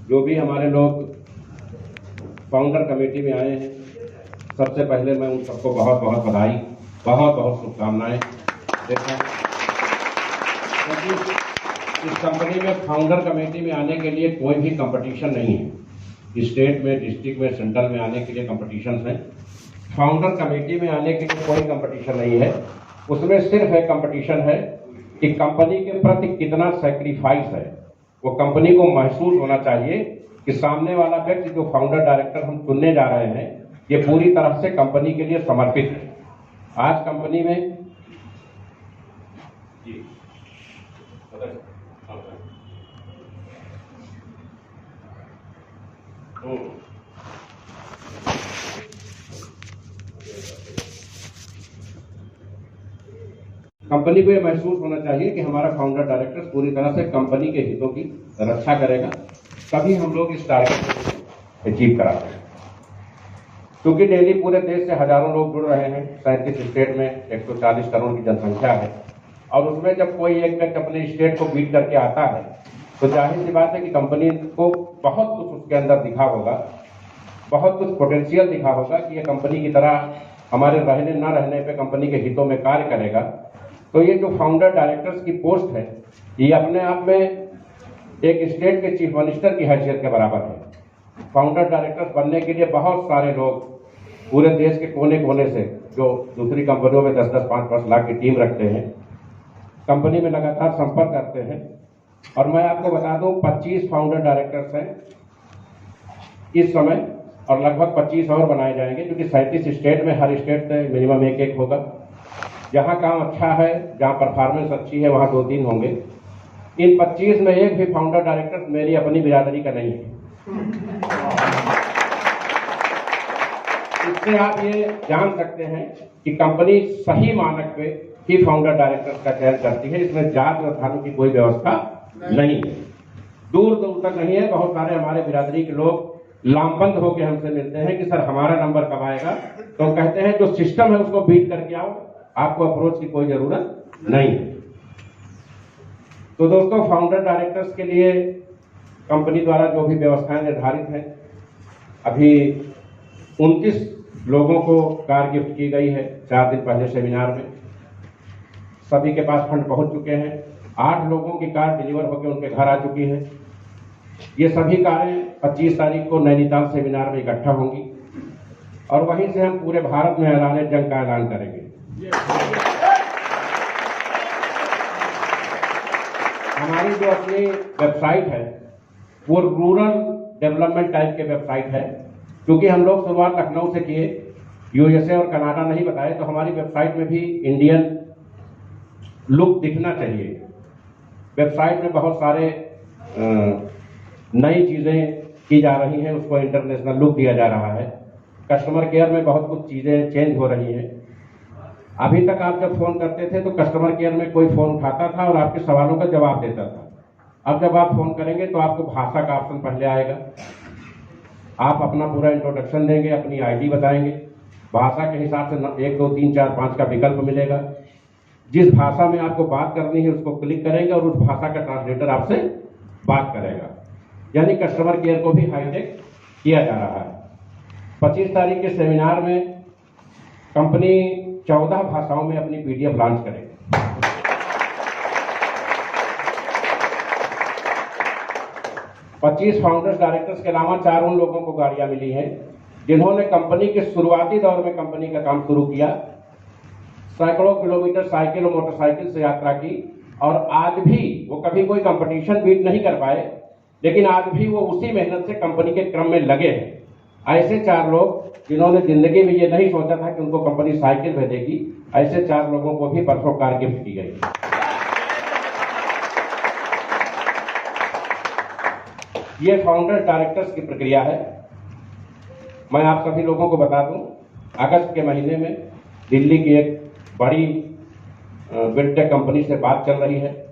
जो भी हमारे लोग फाउंडर कमेटी में आए हैं, सबसे पहले मैं उन सबको बहुत बहुत बधाई, बहुत बहुत शुभकामनाएं देता हूं। क्योंकि इस कंपनी में फाउंडर कमेटी में आने के लिए कोई भी कंपटीशन नहीं है। स्टेट में, डिस्ट्रिक्ट में, सेंट्रल में आने के लिए कंपटीशन है। फाउंडर कमेटी में आने के लिए कोई कंपटीशन नहीं है। उसमें सिर्फ एक कंपटीशन है कि कंपनी के प्रति कितना सैक्रिफाइस है। वो कंपनी को महसूस होना चाहिए कि सामने वाला व्यक्ति जो फाउंडर डायरेक्टर हम चुनने जा रहे हैं, ये पूरी तरह से कंपनी के लिए समर्पित है। आज कंपनी में कंपनी को यह महसूस होना चाहिए कि हमारा फाउंडर डायरेक्टर पूरी तरह से कंपनी के हितों की रक्षा करेगा, तभी हम लोग इस टारगेट को अचीव कराते हैं। क्योंकि डेली पूरे देश से हजारों लोग जुड़ रहे हैं। 37 स्टेट में 140 करोड़ की जनसंख्या है, और उसमें जब कोई एक व्यक्ति अपने स्टेट को बीट करके आता है तो जाहिर सी बात है कि कंपनी को बहुत कुछ उसके अंदर दिखा होगा, बहुत कुछ पोटेंशियल दिखा होगा कि ये कंपनी की तरह हमारे रहने न रहने पे कंपनी के हितों में कार्य करेगा। तो ये जो फाउंडर डायरेक्टर्स की पोस्ट है, ये अपने आप में एक स्टेट के चीफ मिनिस्टर की हैसियत के बराबर है। फाउंडर डायरेक्टर्स बनने के लिए बहुत सारे लोग पूरे देश के कोने कोने से, जो दूसरी कंपनियों में 10-10, 5-5 लाख की टीम रखते हैं, कंपनी में लगातार संपर्क करते हैं। और मैं आपको बता दूं, 25 फाउंडर डायरेक्टर्स हैं इस समय, और लगभग 25 और बनाए जाएंगे, क्योंकि 37 स्टेट में हर स्टेट से मिनिमम एक होगा। जहां काम अच्छा है, जहां परफॉर्मेंस अच्छी है, वहां 2-3 होंगे। इन 25 में एक भी फाउंडर डायरेक्टर मेरी अपनी बिरादरी का नहीं है। इससे आप ये जान सकते हैं कि कंपनी सही मानक पे ही फाउंडर डायरेक्टर का चयन करती है। इसमें जात और धर्म की कोई व्यवस्था नहीं है, दूर दूर तक नहीं है। बहुत सारे हमारे बिरादरी के लोग लामबंद होकर हमसे मिलते हैं कि सर हमारा नंबर कब आएगा, तो कहते हैं जो सिस्टम है उसको बीट करके आओ, आपको अप्रोच की कोई जरूरत नहीं है। तो दोस्तों, फाउंडर डायरेक्टर्स के लिए कंपनी द्वारा जो भी व्यवस्थाएं निर्धारित हैं, अभी 29 लोगों को कार गिफ्ट की गई है 4 दिन पहले सेमिनार में। सभी के पास फंड पहुंच चुके हैं। 8 लोगों की कार डिलीवर होकर उनके घर आ चुकी है। ये सभी कारें 25 तारीख को नैनीताल सेमिनार में इकट्ठा होंगी, और वहीं से हम पूरे भारत में ऐलान जंग का ऐलान करेंगे। हमारी जो अपनी वेबसाइट है वो रूरल डेवलपमेंट टाइप के वेबसाइट है, क्योंकि हम लोग शुरुआत लखनऊ से किए, यूएसए और कनाडा नहीं बताए, तो हमारी वेबसाइट में भी इंडियन लुक दिखना चाहिए। वेबसाइट में बहुत सारे नई चीज़ें की जा रही हैं, उसको इंटरनेशनल लुक दिया जा रहा है। कस्टमर केयर में बहुत कुछ चीज़ें चेंज हो रही हैं। अभी तक आप जब फ़ोन करते थे तो कस्टमर केयर में कोई फ़ोन उठाता था और आपके सवालों का जवाब देता था। अब जब आप फ़ोन करेंगे तो आपको भाषा का ऑप्शन पहले आएगा। आप अपना पूरा इंट्रोडक्शन देंगे, अपनी आईडी बताएंगे, भाषा के हिसाब से 1, 2, 3, 4, 5 का विकल्प मिलेगा। जिस भाषा में आपको बात करनी है उसको क्लिक करेंगे और उस भाषा का ट्रांसलेटर आपसे बात करेगा। यानी कस्टमर केयर को भी हाईटेक किया जा रहा है। 25 तारीख के सेमिनार में कंपनी 14 भाषाओं में अपनी पीडीएफ लॉन्च करेगी। 25 फाउंडर्स डायरेक्टर्स के अलावा 4 उन लोगों को गाड़ियां मिली हैं जिन्होंने कंपनी के शुरुआती दौर में कंपनी का काम शुरू किया, सैकड़ों किलोमीटर साइकिल और मोटरसाइकिल से यात्रा की, और आज भी वो कभी कोई कंपटीशन बीट नहीं कर पाए, लेकिन आज भी वो उसी मेहनत से कंपनी के क्रम में लगे हैं। ऐसे 4 लोग जिन्होंने जिंदगी में ये नहीं सोचा था कि उनको कंपनी साइकिल भेजेगी, ऐसे 4 लोगों को भी परसों कार गिफ्ट की गई। ये फाउंडर डायरेक्टर्स की प्रक्रिया है। मैं आप सभी लोगों को बता दूं, अगस्त के महीने में दिल्ली की एक बड़ी बिल्डटेक कंपनी से बात चल रही है।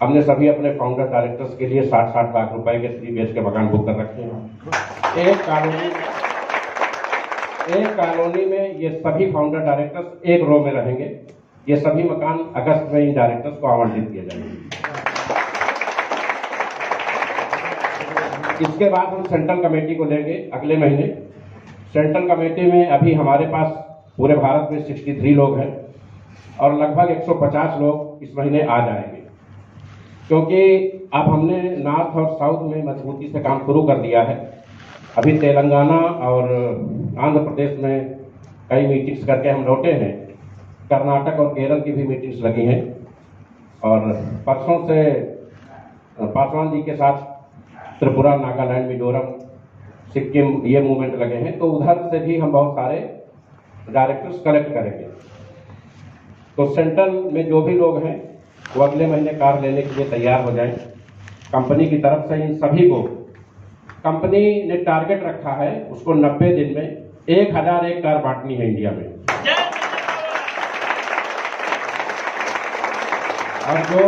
हमने सभी अपने फाउंडर डायरेक्टर्स के लिए 60-60 लाख रुपए के 3 BHK के मकान बुक कर रखे हैं। एक कॉलोनी में ये सभी फाउंडर डायरेक्टर्स एक रो में रहेंगे। ये सभी मकान अगस्त में इन डायरेक्टर्स को आवंटित किए जाएंगे। इसके बाद हम सेंट्रल कमेटी को लेंगे अगले महीने। सेंट्रल कमेटी में अभी हमारे पास पूरे भारत में 63 लोग हैं और लगभग 150 लोग इस महीने आ जाएंगे, क्योंकि अब हमने नॉर्थ और साउथ में मजबूती से काम शुरू कर दिया है। अभी तेलंगाना और आंध्र प्रदेश में कई मीटिंग्स करके हम लौटे हैं। कर्नाटक और केरल की भी मीटिंग्स लगी हैं और परसों से पासवान जी के साथ त्रिपुरा, नागालैंड, मिजोरम, सिक्किम ये मूवमेंट लगे हैं, तो उधर से भी हम बहुत सारे डायरेक्टर्स कलेक्ट करेंगे। तो सेंट्रल में जो भी लोग हैं वो अगले महीने कार लेने के लिए तैयार हो जाएं। कंपनी की तरफ से इन सभी को, कंपनी ने टारगेट रखा है उसको 90 दिन में 1001 कार बांटनी है इंडिया में। और जो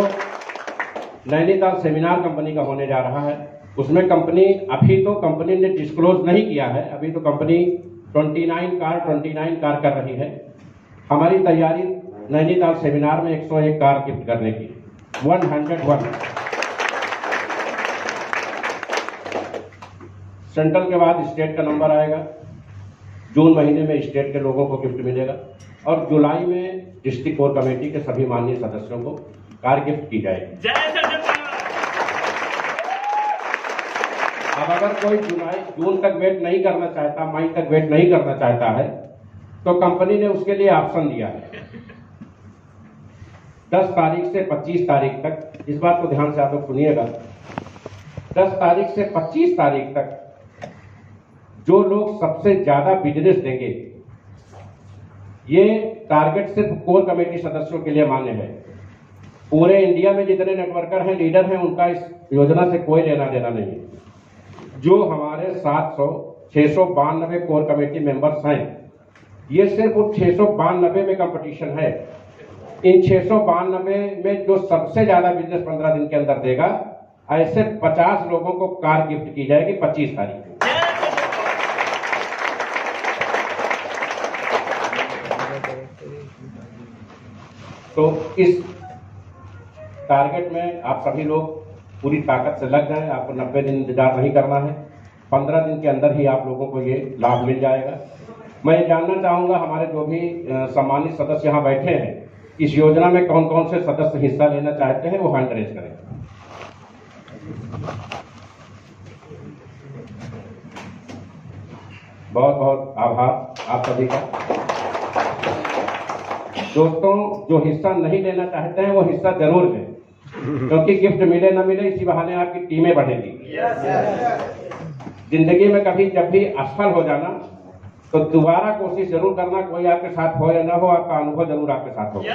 नैनीताल सेमिनार कंपनी का होने जा रहा है उसमें कंपनी, अभी तो कंपनी ने डिस्क्लोज नहीं किया है, अभी तो कंपनी 29 कार कर रही है। हमारी तैयारी नैनीताल सेमिनार में 101 कार गिफ्ट करने की, 101। सेंट्रल के बाद स्टेट का नंबर आएगा, जून महीने में स्टेट के लोगों को गिफ्ट मिलेगा और जुलाई में डिस्ट्रिक्ट कोर कमेटी के सभी माननीय सदस्यों को कार गिफ्ट की जाएगी। अब अगर कोई जून तक वेट नहीं करना चाहता, मई तक वेट नहीं करना चाहता है, तो कंपनी ने उसके लिए ऑप्शन दिया है 10 तारीख से 25 तारीख तक। इस बात को ध्यान से आप लोग सुनिएगा, 10 तारीख से 25 तारीख तक जो लोग सबसे ज्यादा बिजनेस देंगे, ये टारगेट सिर्फ कोर कमेटी सदस्यों के लिए मान्य है। पूरे इंडिया में जितने नेटवर्कर हैं, लीडर हैं, उनका इस योजना से कोई लेना देना नहीं है। जो हमारे 692 कोर कमेटी मेंबर्स हैं, ये सिर्फ 692 में कंपटीशन है। इन 692 में जो सबसे ज्यादा बिजनेस 15 दिन के अंदर देगा, ऐसे 50 लोगों को कार गिफ्ट की जाएगी 25 तारीख को। तो इस टारगेट में आप सभी लोग पूरी ताकत से लग जाएं। आपको 90 दिन इंतजार नहीं करना है, 15 दिन के अंदर ही आप लोगों को ये लाभ मिल जाएगा। मैं ये जानना चाहूंगा हमारे जो भी सम्मानित सदस्य यहाँ बैठे हैं, इस योजना में कौन कौन से सदस्य हिस्सा लेना चाहते हैं, वो हैंड रेज करें। बहुत बहुत आभार आप सभी का। दोस्तों, जो हिस्सा नहीं लेना चाहते हैं वो हिस्सा जरूर लें, क्योंकि गिफ्ट मिले ना मिले इसी बहाने आपकी टीमें बढ़ेगी। जिंदगी में कभी जब भी असफल हो जाना तो दोबारा कोशिश जरूर करना, कोई आपके साथ हो या ना हो, आपका अनुभव जरूर आपके साथ होगा।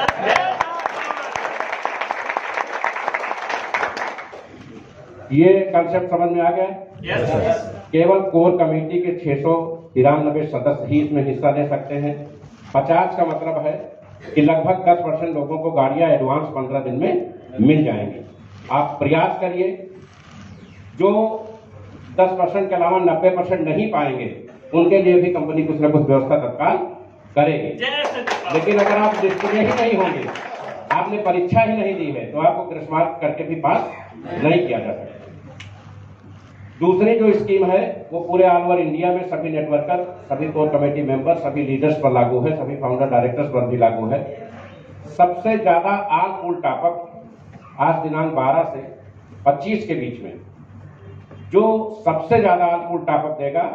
ये कंसेप्ट समझ में आ गया? केवल कोर कमेटी के 693 सदस्य ही इसमें हिस्सा ले सकते हैं। 50 का मतलब है कि लगभग 10% लोगों को गाड़ियां एडवांस 15 दिन में मिल जाएंगी। आप प्रयास करिए, जो 10% के अलावा 90% नहीं पाएंगे उनके लिए भी कंपनी कुछ न कुछ व्यवस्था तत्काल करेगी। लेकिन अगर आप लिस्ट में ही नहीं होंगे, आपने परीक्षा ही नहीं दी है, तो आपको ग्रेस मार्क करके भी पास नहीं किया जा सकता। दूसरी जो स्कीम है वो पूरे ऑल ओवर इंडिया में सभी नेटवर्कर, सभी कोर कमेटी मेंबर, सभी लीडर्स पर लागू है, सभी फाउंडर डायरेक्टर्स पर भी लागू है। सबसे ज्यादा ऑल पूल टॉपअप आज दिनांक 12 से 25 के बीच में जो सबसे ज्यादा ऑल पूल टॉपअप देगा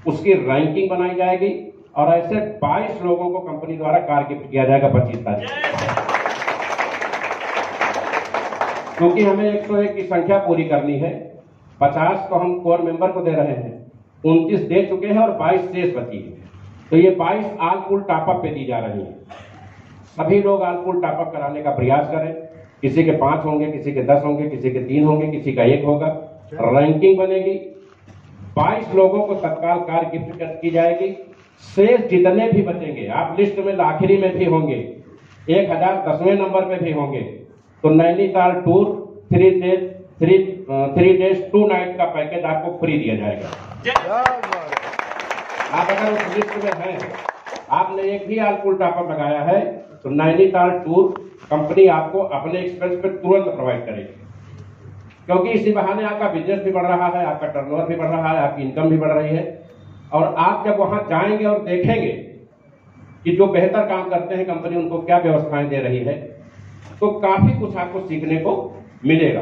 उसकी रैंकिंग बनाई जाएगी और ऐसे 22 लोगों को कंपनी द्वारा कार गिफ्ट किया जाएगा 25 तारीख को। क्योंकि हमें 101 की संख्या पूरी करनी है, 50 तो हम कोर मेंबर को दे रहे हैं, 29 दे चुके हैं और 22 शेष बची है, तो ये 22 ऑल पूल टॉपअप पे दी जा रही है। सभी लोग ऑल पूल टॉपअप कराने का प्रयास करें। किसी के 5 होंगे, किसी के 10 होंगे, किसी के 3 होंगे, किसी का 1 होगा। रैंकिंग बनेगी, 22 लोगों को तत्काल कार गिफ्ट की जाएगी। शेष जितने भी बचेंगे, आप लिस्ट में आखिरी में भी होंगे, 1010वें नंबर पे भी होंगे, तो नैनीताल टूर 3 डेज 2 नाइट का पैकेज आपको फ्री दिया जाएगा। आप अगर उस लिस्ट में हैं, आपने एक भी ऑल पूल टॉपअप लगाया है, तो नैनीताल टूर कंपनी आपको अपने एक्सपेंस पे तुरंत प्रोवाइड करेगी। क्योंकि इसी बहाने आपका बिजनेस भी बढ़ रहा है, आपका टर्नओवर भी बढ़ रहा है, आपकी इनकम भी बढ़ रही है। और आप जब वहां जाएंगे और देखेंगे कि जो बेहतर काम करते हैं कंपनी उनको क्या व्यवस्थाएं दे रही है, तो काफी कुछ आपको सीखने को मिलेगा।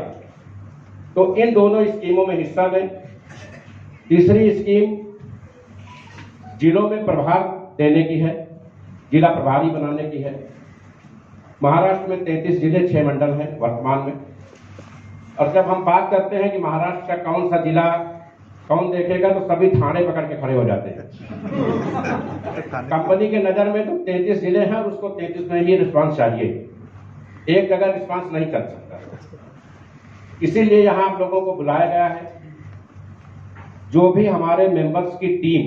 तो इन दोनों स्कीमों में हिस्सा लें। तीसरी स्कीम जिलों में प्रभार देने की है, जिला प्रभारी बनाने की है। महाराष्ट्र में 33 जिले 6 मंडल हैं वर्तमान में। और जब हम बात करते हैं कि महाराष्ट्र का कौन सा जिला कौन देखेगा, तो सभी थाने पकड़ के खड़े हो जाते हैं। कंपनी के नजर में तो 33 जिले हैं और उसको 33 में ही रिस्पांस चाहिए, एक जगह रिस्पांस नहीं कर सकता। इसीलिए यहां आप लोगों को बुलाया गया है। जो भी हमारे मेंबर्स की टीम,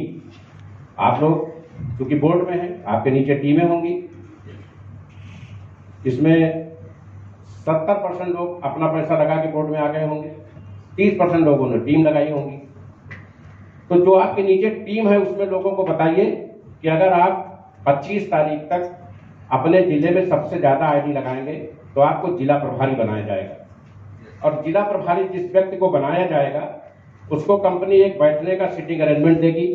आप लोग क्योंकि बोर्ड में हैं, आपके नीचे टीमें होंगी। इसमें 70% लोग अपना पैसा लगा के बोर्ड में आ गए होंगे, 30% लोगों ने टीम लगाई होंगी। तो जो आपके नीचे टीम है उसमें लोगों को बताइए कि अगर आप 25 तारीख तक अपने जिले में सबसे ज्यादा आईडी लगाएंगे तो आपको जिला प्रभारी बनाया जाएगा। और जिला प्रभारी जिस व्यक्ति को बनाया जाएगा उसको कंपनी एक बैठने का सीटिंग अरेंजमेंट देगी।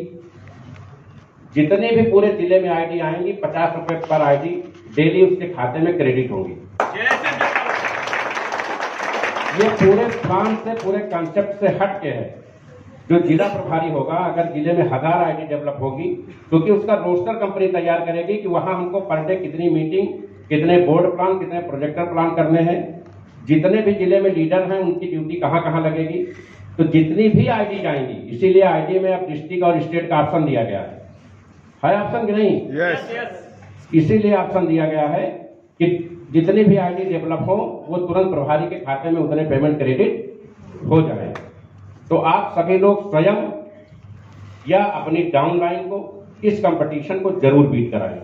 जितने भी पूरे जिले में आईडी आएंगी 50 रुपए पर आईडी डेली उसके खाते में क्रेडिट होगी। ये पूरे प्लान से, पूरे कंसेप्ट से हट के है। जो जिला प्रभारी होगा, अगर जिले में 1000 आईडी डेवलप होगी, क्योंकि उसका रोस्टर कंपनी तैयार करेगी कि वहां हमको पर डे कितनी मीटिंग, कितने बोर्ड प्लान, कितने प्रोजेक्टर प्लान करने हैं, जितने भी जिले में लीडर हैं उनकी ड्यूटी कहां कहां लगेगी। तो जितनी भी आईडी जाएंगी, इसीलिए आईडी में अब डिस्ट्रिक्ट और स्टेट का ऑप्शन दिया गया है ऑप्शन कि नहीं? यस। इसीलिए ऑप्शन दिया गया है कि जितनी भी आईडी डेवलप हो वो तुरंत प्रभारी के खाते में उतने पेमेंट क्रेडिट हो जाए। तो आप सभी लोग स्वयं या अपनी डाउनलाइन को इस कंपटीशन को जरूर बीट कराएं।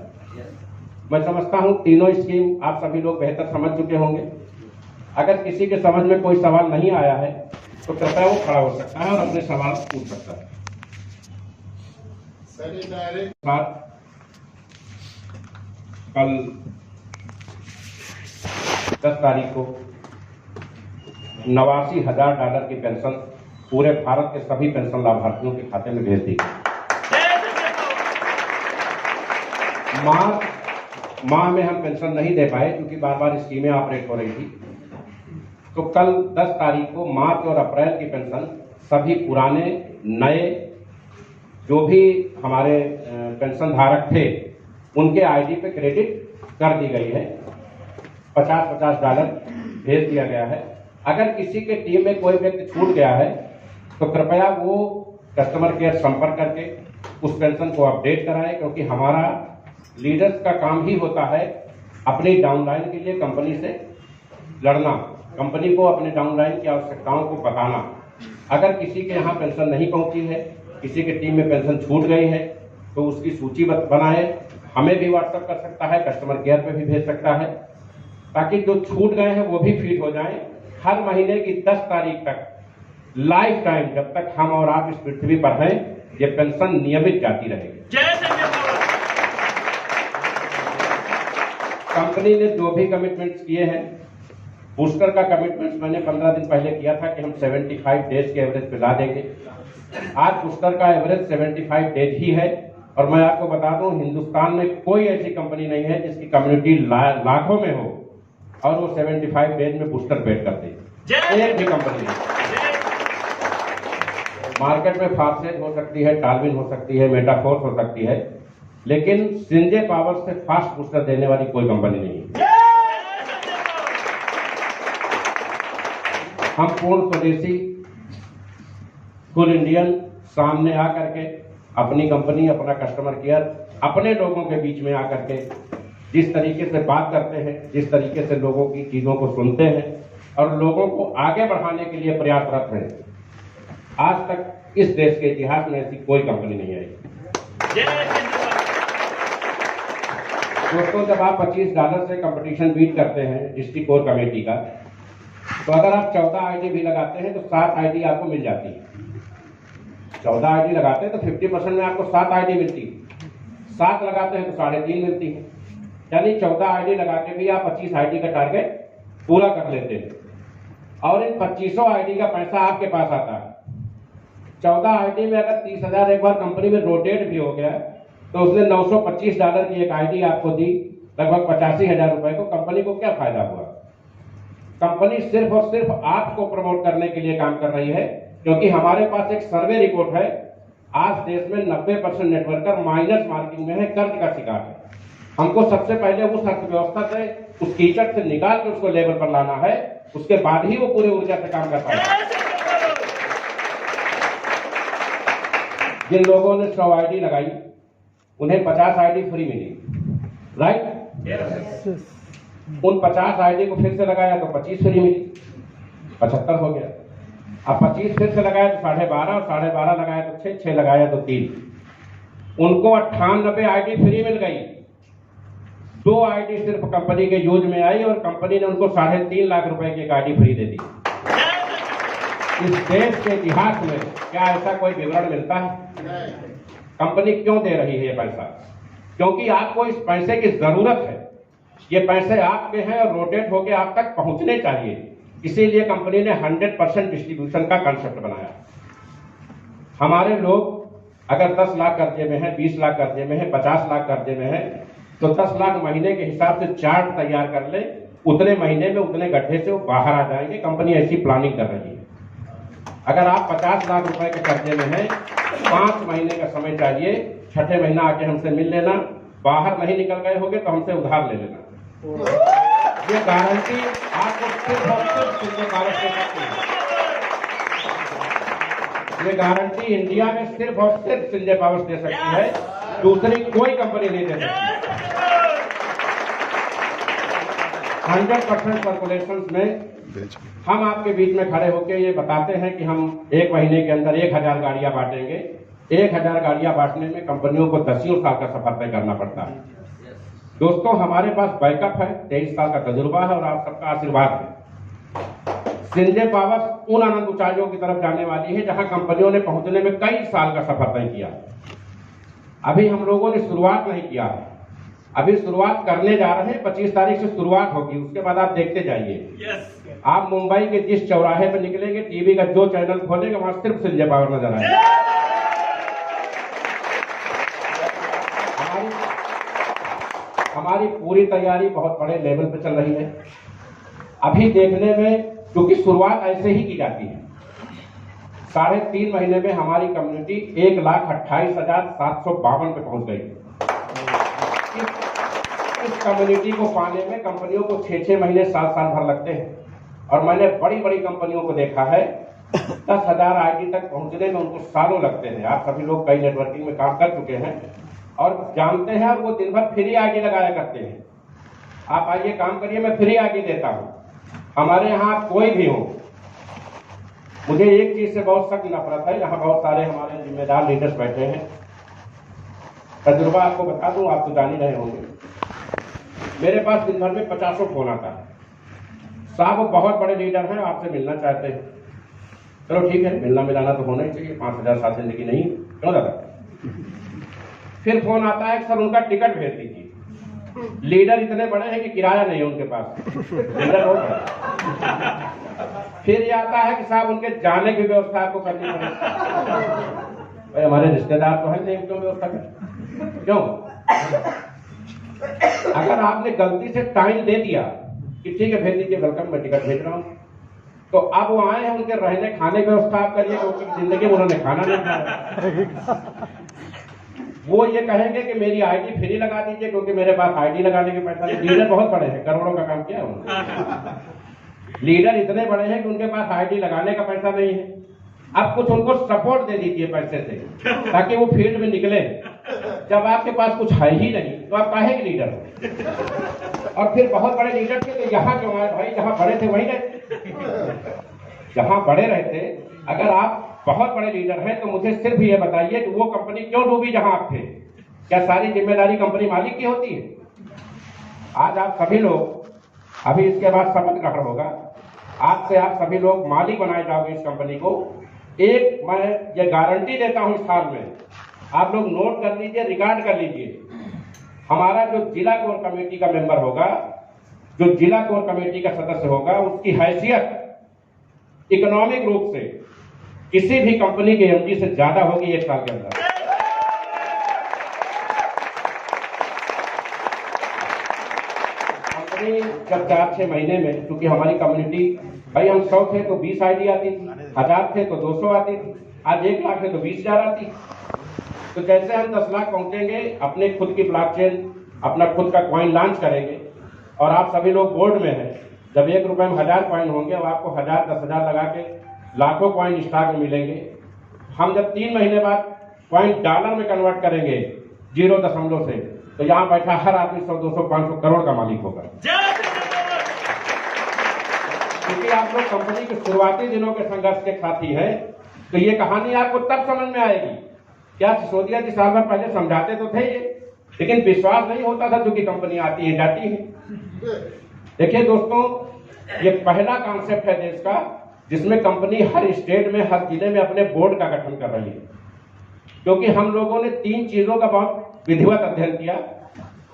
मैं समझता हूं तीनों स्कीम आप सभी लोग बेहतर समझ चुके होंगे। अगर किसी के समझ में कोई सवाल नहीं आया है तो कृपया वो खड़ा हो सकता है और अपने सवाल पूछ सकता है। कल 10 तारीख को $89,000 की पेंशन पूरे भारत के सभी पेंशन लाभार्थियों के खाते में भेज दी। माह में हम पेंशन नहीं दे पाए क्योंकि बार बार स्कीमें ऑपरेट हो रही थी। तो कल 10 तारीख को मार्च और अप्रैल की पेंशन सभी पुराने नए जो भी हमारे पेंशन धारक थे उनके आईडी पे क्रेडिट कर दी गई है। $50 भेज दिया गया है। अगर किसी के टीम में कोई व्यक्ति छूट गया है तो कृपया वो कस्टमर केयर संपर्क करके उस पेंशन को अपडेट कराएं, क्योंकि हमारा लीडर्स का काम ही होता है अपनी डाउनलाइन के लिए कंपनी से लड़ना, कंपनी को अपने डाउनलाइन की आवश्यकताओं को बताना। अगर किसी के यहाँ पेंशन नहीं पहुंची है, किसी के टीम में पेंशन छूट गई है, तो उसकी सूची बनाए, हमें भी व्हाट्सएप कर सकता है, कस्टमर केयर पे भी भेज सकता है, ताकि जो छूट गए हैं वो भी फीड हो जाएं। हर महीने की 10 तारीख तक लाइफ टाइम, जब तक हम और आप इस पृथ्वी पर हैं, ये पेंशन नियमित जाती रहेगी। कंपनी ने जो भी कमिटमेंट्स किए हैं, बूस्टर का कमिटमेंट मैंने 15 दिन पहले किया था कि हम 75 डेज के एवरेज पे ला देंगे। आज बूस्टर का एवरेज 75 डेज ही है। और मैं आपको बता दूं, हिंदुस्तान में कोई ऐसी कंपनी नहीं है जिसकी कम्युनिटी लाखों में हो और वो 75 डेज में बूस्टर पेड कर दे। एक भी कंपनी नहीं। मार्केट में फास्टेज हो सकती है, टालविन हो सकती है, मेटाफोर्स हो सकती है, लेकिन सिंजे पावर से फास्ट बूस्टर देने वाली कोई कंपनी नहीं है। हम पूर्ण स्वदेशी फुल इंडियन सामने आकर के अपनी कंपनी, अपना कस्टमर केयर, अपने लोगों के बीच में आकर के जिस तरीके से बात करते हैं, जिस तरीके से लोगों की चीजों को सुनते हैं और लोगों को आगे बढ़ाने के लिए प्रयासरत हैं, आज तक इस देश के इतिहास में ऐसी कोई कंपनी नहीं आई। दोस्तों, जब आप $25 से कंपटीशन बीट करते हैं डिस्ट्रिक्ट कोर कमेटी का, तो अगर आप 14 आईडी भी लगाते हैं तो 7 आईडी आपको मिल जाती है। 14 आईडी लगाते हैं तो 50% में आपको 7 आईडी मिलती है। 7 लगाते हैं तो 3.5 मिलती है। यानी 14 आईडी लगा के भी आप 25 आईडी का टारगेट पूरा कर लेते हैं। और इन 2500 आईडी का पैसा आपके पास आता है। 14 आईडी में अगर 30,000 एक बार कंपनी में रोटेट भी हो गया तो उसने $925 की एक आईडी आपको दी, लगभग 85,000 रुपए को। कंपनी को क्या फायदा हुआ? कंपनी सिर्फ और सिर्फ आपको प्रमोट करने के लिए काम कर रही है, क्योंकि हमारे पास एक सर्वे रिपोर्ट है, आज देश में 90% नेटवर्कर माइनस मार्किंग में है, कर्ज का शिकार है। हमको सबसे पहले उस अर्थव्यवस्था से, उस कीचड़ से निकाल के उसको लेवल पर लाना है, उसके बाद ही वो पूरे ऊर्जा से काम कर पाएगा। जिन लोगों ने 100 आईडी लगाई उन्हें 50 आईडी फ्री मिली, राइट? उन 50 आईडी को फिर से लगाया तो 25 फ्री मिली, 75 हो गया। अब 25 फिर से लगाया तो 12.5, और 12.5 लगाया तो 6, 6 लगाया तो 3। उनको 98 आईडी फ्री मिल गई। 2 आईडी सिर्फ कंपनी के यूज में आई और कंपनी ने उनको 3.5 लाख रुपए की एक आईडी फ्री दे दी। इस देश के इतिहास में क्या ऐसा कोई विवरण मिलता है? कंपनी क्यों दे रही है ये पैसा? क्योंकि आपको इस पैसे की जरूरत है। ये पैसे आपके हैं और रोटेट होके आप तक पहुंचने चाहिए। इसीलिए कंपनी ने 100% डिस्ट्रीब्यूशन का कंसेप्ट बनाया। हमारे लोग अगर 10 लाख कर्जे में है, 20 लाख कर्जे में है, 50 लाख कर्जे में है, तो 10 लाख महीने के हिसाब से चार्ट तैयार कर ले, उतने महीने में उतने गड्ढे से वो बाहर आ जाएंगे। कंपनी ऐसी प्लानिंग कर रही है। अगर आप 50 लाख रुपए के कर्जे में हैं, 5 महीने का समय चाहिए, 6ठे महीना आके हमसे मिल लेना, बाहर नहीं निकल गए होगे तो हमसे उधार ले लेना। ये गारंटी आपको सिर्फ और सिर्फ सिंजे पावर्स दे सकती है। ये गारंटी इंडिया में सिर्फ और सिर्फ सिंजे पावर्स दे सकती है, दूसरी कोई कंपनी नहीं दे सकती। 100% सर्कुलेशन में हम आपके बीच में खड़े होकर ये बताते हैं कि हम 1 महीने के अंदर 1000 गाड़ियां बांटेंगे। 1000 गाड़ियां बांटने में कंपनियों को 10 साल का सफर तय करना पड़ता है। दोस्तों, हमारे पास बैकअप है, 23 साल का तजुर्बा है और आप सबका आशीर्वाद है। सिंजे पावर्स उन अनंत ऊंचाइयों की तरफ जाने वाली है जहां कंपनियों ने पहुंचने में कई साल का सफर तय किया। अभी हम लोगों ने शुरुआत नहीं किया है, अभी शुरुआत करने जा रहे हैं। 25 तारीख से शुरुआत होगी, उसके बाद आप देखते जाइए। आप मुंबई के जिस चौराहे पर निकलेंगे, टीवी का जो चैनल खोलेंगे, वहां सिर्फ सिंजे पावर नजर आएगा। हमारी पूरी तैयारी बहुत बड़े लेवल पे चल रही है। अभी देखने में, क्योंकि शुरुआत ऐसे ही की जाती है, 3.5 महीने में हमारी कम्युनिटी 1,28,752 पे पहुंच गई। इस कम्युनिटी को पाने में कंपनियों को 6-6 महीने, 7 साल भर लगते हैं। और मैंने बड़ी बड़ी कंपनियों को देखा है, 10,000 आईडी तक पहुंचने में उनको सालों लगते हैं। आप सभी लोग कई नेटवर्किंग में काम कर चुके हैं और जानते हैं, और वो दिन भर फ्री आईडी लगाया करते हैं। आप आइए, काम करिए, मैं फ्री आईडी देता हूं। हमारे यहाँ कोई भी हो, मुझे एक चीज से बहुत सख्त नफरत है। यहाँ बहुत सारे हमारे जिम्मेदार लीडर्स बैठे हैं। तजुर्बा आपको बता दूं, आप तो जान ही रहे होंगे। मेरे पास दिन भर में 50 फोन आता है। साहब वो बहुत बड़े लीडर हैं, आपसे मिलना चाहते हैं। चलो ठीक है, मिलना मिलाना तो होना ही चाहिए, 5,000 साल जिंदगी नहीं, क्यों दादा? फिर फोन आता है, सर उनका टिकट भेज दीजिए। लीडर इतने बड़े हैं कि किराया नहीं है उनके पास, लीडर बहुत बड़ा। फिर ये आता है कि साहब उनके जाने की व्यवस्था आपको करनी पड़ेगी। भाई हमारे रिश्तेदार तो है नहीं, क्यों व्यवस्था करें? क्यों? अगर आपने गलती से टाइम दे दिया कि ठीक है भेज दीजिए, वेलकम, मैं टिकट भेज रहा हूं, तो अब वो आए हैं, उनके रहने खाने की व्यवस्था आप करिए, क्योंकि जिंदगी में उन्होंने खाना नहीं खाया। वो ये कहेंगे कि मेरी आईडी फ्री लगा दीजिए, क्योंकि मेरे पास आईडी लगाने के पैसा नहीं। लीडर बहुत बड़े हैं, करोड़ों का काम किया उन्होंने। लीडर इतने बड़े हैं कि उनके पास आईडी लगाने का पैसा नहीं है। अब कुछ उनको सपोर्ट दे दीजिए पैसे से, ताकि वो फील्ड में निकले। जब आपके पास कुछ है ही नहीं तो आप काहे के लीडर हो? और फिर बहुत बड़े लीडर थे तो यहाँ क्यों आए भाई? जहां बड़े थे वहीं रहते, जहां बड़े रहते। अगर आप बहुत बड़े लीडर हैं तो मुझे सिर्फ ये बताइए कि वो कंपनी क्यों डूबी जहां आप थे? क्या सारी जिम्मेदारी कंपनी मालिक की होती है? आज आप सभी लोग, अभी इसके बाद शपथ ग्रहण होगा, आज से आप सभी लोग मालिक बनाए जाओगे इस कंपनी को। एक मैं ये गारंटी देता हूं, इस साल में आप लोग नोट कर लीजिए, रिकॉर्ड कर लीजिए। हमारा जो जिला कोर कमेटी का मेंबर होगा, जो जिला कोर कमेटी का सदस्य होगा, उसकी हैसियत इकोनॉमिक रूप से किसी भी कंपनी के एमडी से ज्यादा होगी 1 साल के अंदर। कंपनी जब 4-6 महीने में, क्योंकि हमारी कम्युनिटी, भाई हम 100 थे तो 20 आईडी आती थी, 1000 थे तो 200 आती थी, आज 1 लाख है तो 20,000 आती। तो जैसे हम 10 लाख पहुंचेंगे, अपने खुद की ब्लॉकचेन, अपना खुद का कॉइन लॉन्च करेंगे, और आप सभी लोग बोर्ड में हैं, जब 1 रुपए में 1000 कॉइन होंगे, और आपको 1000 10,000 लगा के लाखों कॉइन स्टॉक में मिलेंगे। हम जब 3 महीने बाद कॉइन डॉलर में कन्वर्ट करेंगे 0 से, तो यहाँ बैठा हर आदमी 100, 200, 500 करोड़ का मालिक होगा। क्योंकि आप लोग कंपनी के शुरुआती दिनों के संघर्ष के साथी हैं, तो ये कहानी आपको तब समझ में आएगी। क्या सिसोदिया जी साल भर पहले समझाते तो थे ये, लेकिन विश्वास नहीं होता था, क्योंकि कंपनी आती है जाती है। देखिए दोस्तों, ये पहला कॉन्सेप्ट है देश का जिसमें कंपनी हर स्टेट में, हर जिले में अपने बोर्ड का गठन कर रही है। क्योंकि हम लोगों ने 3 चीजों का बहुत विधिवत अध्ययन किया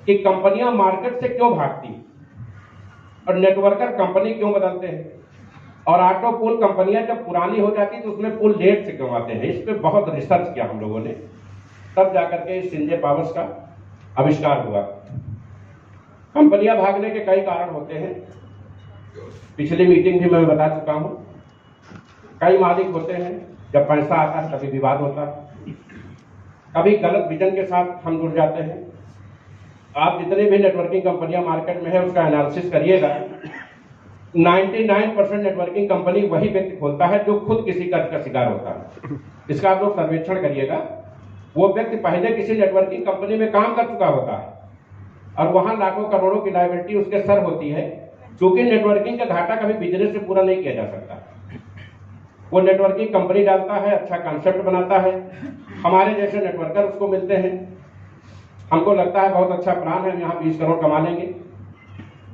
कि कंपनियां मार्केट से क्यों भागती, और नेटवर्कर कंपनी क्यों बदलते हैं, और ऑटो पूल कंपनियां जब पुरानी हो जाती तो उसमें पूल लेट से क्यों आते हैं। इस पे बहुत रिसर्च किया हम लोगों ने, तब जाकर के सिंजे पावर्स का आविष्कार हुआ। कंपनियां भागने के कई कारण होते हैं, पिछली मीटिंग भी मैं बता चुका हूं। कई मालिक होते हैं, जब पैसा आता है कभी विवाद होता है, कभी गलत विजन के साथ हम जुड़ जाते हैं। आप जितने भी नेटवर्किंग कंपनियां मार्केट में है उसका एनालिसिस करिएगा, 99% नेटवर्किंग कंपनी वही व्यक्ति खोलता है जो खुद किसी कर्ज का शिकार होता है। इसका आप लोग सर्वेक्षण करिएगा। वो व्यक्ति पहले किसी नेटवर्किंग कंपनी में काम कर चुका होता है, और वहां लाखों करोड़ों की लायबिलिटी उसके सर होती है, क्योंकि नेटवर्किंग का घाटा कभी बिजनेस से पूरा नहीं किया जा सकता। वो नेटवर्किंग कंपनी डालता है, अच्छा कॉन्सेप्ट बनाता है, हमारे जैसे नेटवर्कर उसको मिलते हैं, हमको लगता है बहुत अच्छा प्लान है, हम यहाँ 20 करोड़ कमा लेंगे,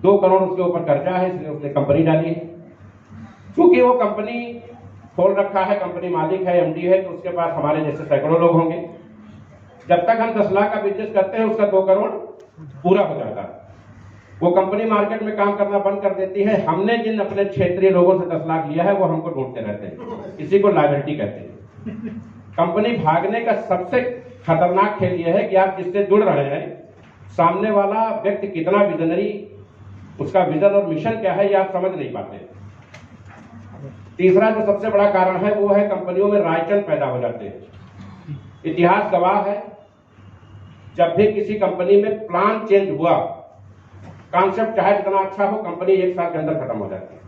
2 करोड़ उसके ऊपर कर्जा है, इसलिए उसने कंपनी डाली है। क्योंकि वो कंपनी खोल रखा है, कंपनी मालिक है, एमडी है, तो उसके पास हमारे जैसे सैकड़ों लोग होंगे। जब तक हम 10 लाख का बिजनेस करते हैं उसका 2 करोड़ पूरा हो जाता है। वो कंपनी मार्केट में काम करना बंद कर देती है। हमने जिन अपने क्षेत्रीय लोगों से 10 लाख लिया है वो हमको ढूंढते रहते हैं, इसी को लायबिलिटी कहते हैं। कंपनी भागने का सबसे खतरनाक खेल यह है कि आप जिससे जुड़ रहे हैं, सामने वाला व्यक्ति कितना विजनरी, उसका विजन और मिशन क्या है, ये आप समझ नहीं पाते। तीसरा जो सबसे बड़ा कारण है वो है कंपनियों में रायचंद पैदा हो जाते हैं। इतिहास गवाह है, जब भी किसी कंपनी में प्लान चेंज हुआ, कॉन्सेप्ट चाहे कितना अच्छा हो, कंपनी 1 साल के अंदर खत्म हो जाती है।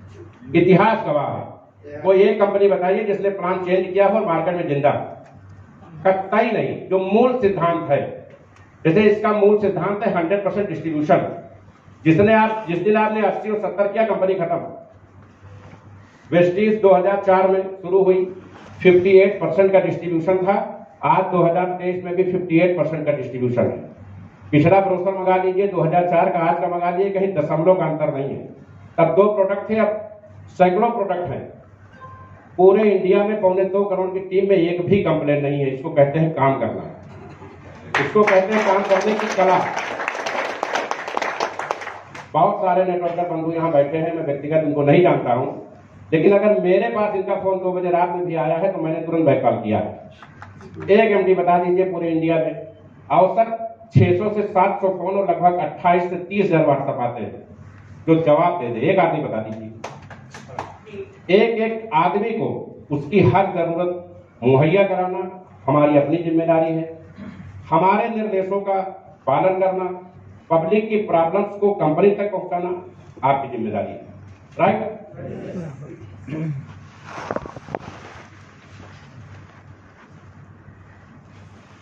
इतिहास गवाह है। वो एक कंपनी बताइए जिसने प्लान चेंज किया हो और मार्केट में जिंदा, कतई नहीं। जो मूल सिद्धांत है, जैसे इसका मूल सिद्धांत है 100% डिस्ट्रीब्यूशन। जिस दिन आपने 80 और 70 किया, कंपनी खत्म। वेस्टीज 2004 में शुरू हुई, 58% का डिस्ट्रीब्यूशन था। आज 2023 में भी 58% का डिस्ट्रीब्यूशन है। पिछला ब्रोशर मंगा लीजिए 2004 का, आज का मंगा लीजिए, कहीं दशमलव का अंतर नहीं है। तब 2 प्रोडक्ट थे, अब सैकड़ों प्रोडक्ट हैं। पूरे इंडिया में 2.25 करोड़ की टीम में एक भी कंप्लेन नहीं है। इसको कहते हैं काम करना, इसको कहते हैं काम करने की कला। बहुत सारे नेटवर्कर बंधु यहाँ बैठे हैं, मैं व्यक्तिगत इनको नहीं जानता हूँ, लेकिन अगर मेरे पास इनका फोन 2 बजे रात में भी आया है तो मैंने तुरंत बैक कॉल किया है। एक एमडी बता दीजिए पूरे इंडिया में औसत 600 से 700 फोन और लगभग 28 से 30,000 व्हाट्सएप आते हैं, जो जवाब दे दे। एक आदमी बता दीजिए, एक आदमी को उसकी हर जरूरत मुहैया कराना हमारी अपनी जिम्मेदारी है। हमारे निर्देशों का पालन करना, पब्लिक की प्रॉब्लम्स को कंपनी तक पहुंचाना आपकी जिम्मेदारी है। राइट?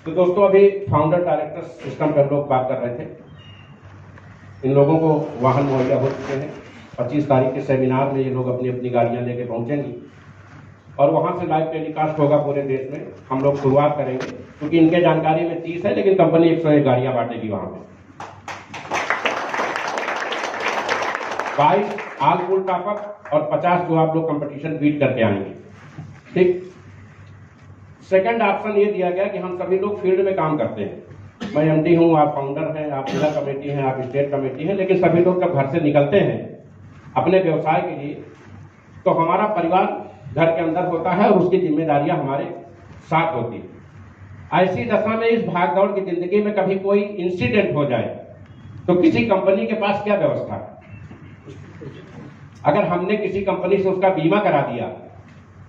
तो दोस्तों, अभी फाउंडर डायरेक्टर सिस्टम पर लोग बात कर रहे थे। इन लोगों को वाहन मुहैया हो चुके हैं। 25 तारीख के सेमिनार में ये लोग अपनी अपनी गाड़ियां लेके पहुंचेंगी और वहां से लाइव टेलीकास्ट होगा पूरे देश में। हम लोग शुरुआत करेंगे, क्योंकि इनके जानकारी में 30 है, लेकिन कंपनी 101 गाड़ियां बांटेगी वहां पे। 22 आल पूल टॉपअप और 50 जो आप लोग कंपटीशन बीट करके आएंगे। ठीक। सेकंड ऑप्शन ये दिया गया कि हम सभी लोग फील्ड में काम करते हैं। मैं एमडी हूं, आप फाउंडर हैं, आप जिला कमेटी हैं, आप स्टेट कमेटी हैं, लेकिन सभी लोग जब घर से निकलते हैं अपने व्यवसाय के लिए, तो हमारा परिवार घर के अंदर होता है और उसकी जिम्मेदारियां हमारे साथ होती है। ऐसी दशा में इस भागदौड़ की जिंदगी में कभी कोई इंसिडेंट हो जाए तो किसी कंपनी के पास क्या व्यवस्था है? अगर हमने किसी कंपनी से उसका बीमा करा दिया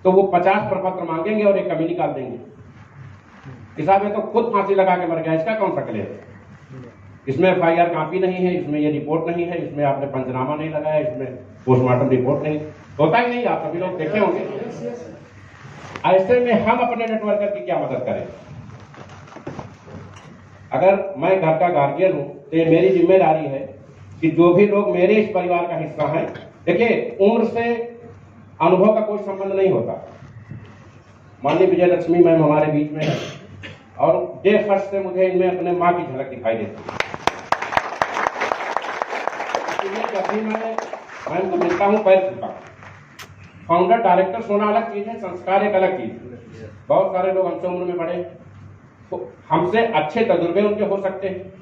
तो वो 50 प्रपत्र मांगेंगे और एक कमी निकाल देंगे कि साहब ये तो खुद फांसी लगा के मर गया, इसका कौन सा क्लेम? इसमें FIR कॉपी नहीं है, इसमें ये रिपोर्ट नहीं है, इसमें आपने पंचनामा नहीं लगाया, इसमें पोस्टमार्टम रिपोर्ट नहीं, होता ही नहीं। आप सभी लोग देखे होंगे। ऐसे में हम अपने नेटवर्कर की क्या मदद करें? अगर मैं घर का गार्जियन हूं तो ये मेरी जिम्मेदारी है कि जो भी लोग मेरे इस परिवार का हिस्सा हैं, देखिए उम्र से अनुभव का कोई संबंध नहीं होता। माननीय विजय लक्ष्मी मैम हमारे बीच में है और डे फर्स्ट से मुझे इनमें अपने माँ की झलक दिखाई देती है। इसलिए जब भी मैं मैम को मिलता हूँ पैर छूता हूँ। फाउंडर डायरेक्टर होना अलग चीज है, संस्कार एक अलग चीज है। बहुत सारे लोग हमसे उम्र में बड़े तो हमसे अच्छे तजुर्बे उनके हो सकते हैं।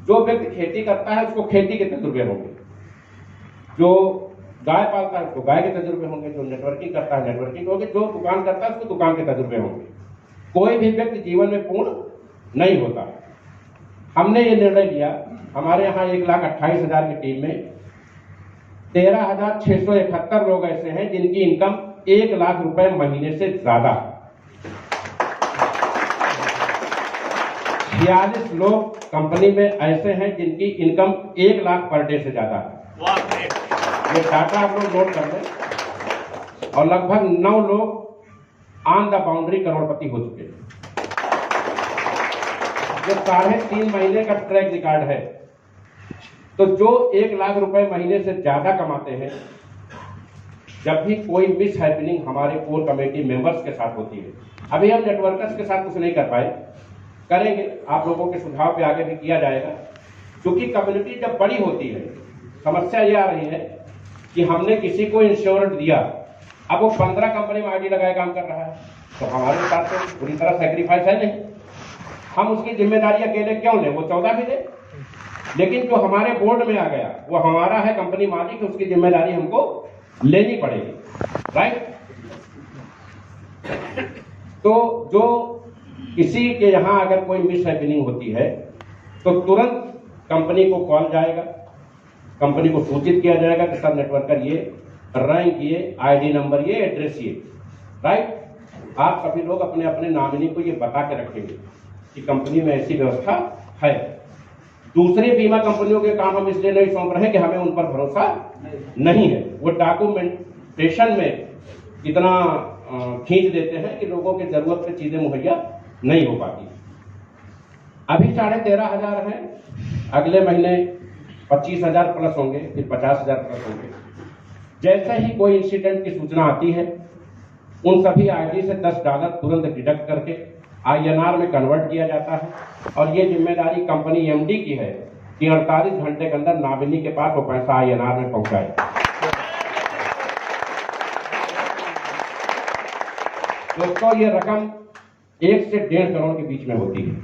जो व्यक्ति खेती करता है उसको खेती के तजुर्बे होंगे, जो गाय पालता है उसको गाय के तजुर्बे होंगे, जो नेटवर्किंग करता है नेटवर्किंग होंगे, जो दुकान करता है उसको दुकान के तजुर्बे होंगे। कोई भी व्यक्ति जीवन में पूर्ण नहीं होता। हमने ये निर्णय लिया, हमारे यहाँ 1,28,000 की टीम में 13,671 लोग ऐसे हैं जिनकी इनकम 1 लाख रुपए महीने से ज्यादा है। 46 लोग कंपनी में ऐसे हैं जिनकी इनकम 1 लाख पर डे से ज्यादा है। ये डाटा आप लोग नोट कर लें। और लगभग 9 लोग ऑन द बाउंड्री करोड़पति हो चुके हैं। जो 3.5 महीने का ट्रैक रिकॉर्ड है। तो जो 1 लाख रुपए महीने से ज्यादा कमाते हैं, जब भी कोई मिस हैपनिंग हमारे कोर कमेटी मेंबर्स के साथ होती है, अभी हम नेटवर्कर्स के साथ कुछ नहीं कर पाए, करेंगे, आप लोगों के सुझाव पे आगे भी किया जाएगा। क्योंकि कम्युनिटी जब बड़ी होती है, समस्या ये आ रही है कि हमने किसी को इंश्योरेंस दिया, अब वो 15 कंपनी में आईडी लगाए काम कर रहा है, तो हमारे साथ तो पूरी तरह सैक्रिफाइस है नहीं। हम उसकी जिम्मेदारी अकेले क्यों लें? वो 14 भी दे, लेकिन जो हमारे बोर्ड में आ गया वो हमारा है, कंपनी मालिक, उसकी जिम्मेदारी हमको लेनी पड़ेगी, राइट? तो जो किसी के यहां अगर कोई मिस हैपनिंग होती है तो तुरंत कंपनी को कॉल जाएगा, कंपनी को सूचित किया जाएगा कि सब नेटवर्कर ये रैंक ये आईडी नंबर ये एड्रेस ये, राइट? आप सभी लोग अपने अपने नॉमिनी को ये बता के रखेंगे कि कंपनी में ऐसी व्यवस्था है। दूसरी बीमा कंपनियों के काम हम इसलिए नहीं सौंप रहे कि हमें उन पर भरोसा नहीं है। वो डॉक्यूमेंटेशन में इतना खींच देते हैं कि लोगों की जरूरत पे चीजें मुहैया नहीं हो पाती। अभी 13,500 हैं, अगले महीने 25,000 प्लस होंगे, फिर 50,000 प्लस होंगे। जैसे ही कोई इंसिडेंट की सूचना आती है, उन सभी आईडी से $10 तुरंत डिडक्ट करके INR में कन्वर्ट किया जाता है और ये जिम्मेदारी कंपनी MD की है कि 48 घंटे के अंदर नॉमिनी के पास वो पैसा INR में पहुंचाए। दोस्तों, ये रकम 1 से 1.5 करोड़ के बीच में होती है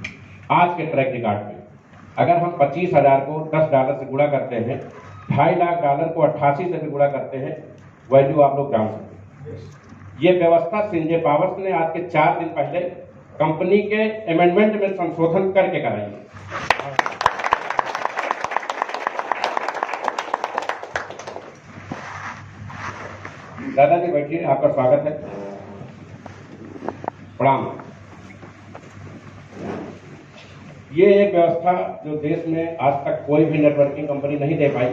आज के ट्रैक रिकॉर्ड में। अगर हम 25,000 को $10 से गुणा करते हैं, $2.5 लाख को 88 से भी गुणा करते हैं, वैल्यू आप लोग जान सकते हैं। ये व्यवस्था संजय पावर्स ने आज के 4 दिन पहले कंपनी के अमेंडमेंट में संशोधन करके कराई है। दादाजी बैठिए, आपका स्वागत है। प्रणाम। ये एक व्यवस्था जो देश में आज तक कोई भी नेटवर्किंग कंपनी नहीं दे पाई।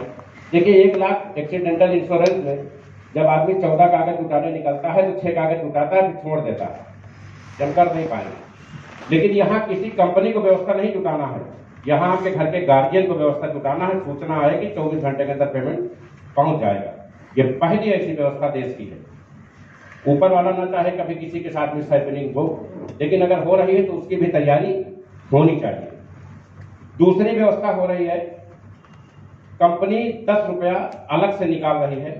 देखिए, 1 लाख एक्सीडेंटल इंश्योरेंस में जब आदमी 14 कागज उठाने निकलता है तो 6 कागज उठाता है, फिर छोड़ देता है, जमकर नहीं पाएंगे। लेकिन यहाँ किसी कंपनी को व्यवस्था नहीं जुटाना है, यहाँ आपके घर के गार्जियन को व्यवस्था जुटाना है। सूचना आएगी, 24 घंटे के अंदर पेमेंट पहुंच जाएगा। ये पहली ऐसी व्यवस्था देश की है। ऊपर वाला न चाहे कभी किसी के साथ मिस हैपनिंग हो, लेकिन अगर हो रही है तो उसकी भी तैयारी होनी चाहिए। दूसरी व्यवस्था हो रही है, कंपनी 10 रुपया अलग से निकाल रही है।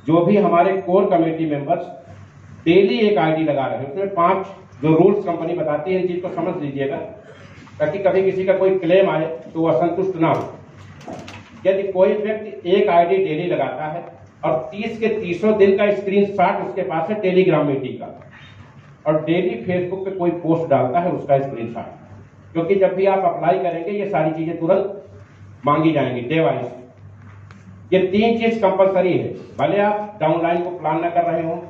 जो भी हमारे कोर कमेटी मेंबर्स डेली एक आईडी लगा रहे हैं, उसमें 5 जो रूल्स कंपनी बताती है, इन चीज को समझ लीजिएगा ताकि कभी किसी का कोई क्लेम आए तो वो असंतुष्ट ना हो। यदि कोई व्यक्ति एक आईडी डेली लगाता है और 30 के 30 दिन का स्क्रीनशॉट उसके पास है टेलीग्राम मीटिंग का, और डेली फेसबुक पे कोई पोस्ट डालता है उसका स्क्रीनशॉट, क्योंकि जब भी आप अप्लाई करेंगे ये सारी चीजें तुरंत मांगी जाएंगी डे वाइज। ये 3 चीज कंपलसरी है, भले आप डाउनलाइन को प्लान न कर रहे हो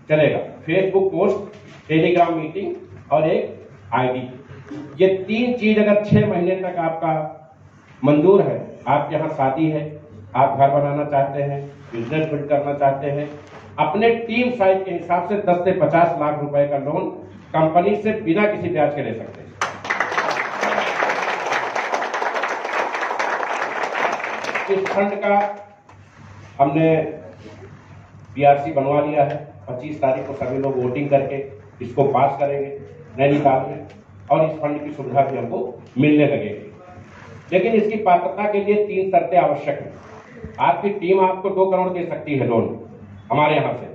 चलेगा, फेसबुक पोस्ट, टेलीग्राम मीटिंग और एक आईडी। ये 3 चीज अगर 6 महीने तक आपका मंजूर है, आपके यहाँ शादी है, आप घर बनाना चाहते हैं, बिजनेस बिल्ड करना चाहते हैं, अपने टीम साइज के हिसाब से 10 से 50 लाख रुपए का लोन कंपनी से बिना किसी ब्याज के ले सकते हैं। इस फंड का हमने पीआरसी बनवा लिया है, 25 तारीख को सभी लोग वोटिंग करके इसको पास करेंगे नैनीताल में, और इस फंड की सुविधा भी हमको मिलने लगेगी। लेकिन इसकी पात्रता के लिए 3 शर्तें आवश्यक हैं। आपकी टीम आपको 2 करोड़ दे सकती है लोन हमारे यहाँ से,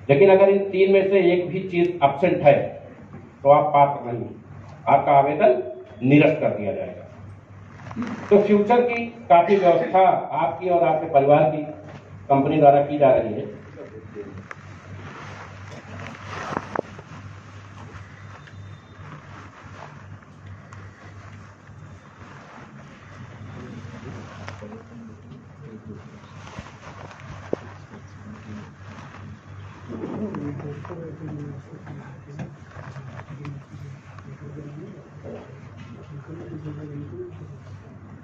लेकिन अगर इन 3 में से एक भी चीज एब्सेंट है तो आप पात्र नहीं, आपका आवेदन निरस्त कर दिया जाएगा। तो फ्यूचर की काफी व्यवस्था आपकी और आपके परिवार की कंपनी द्वारा की जा रही है।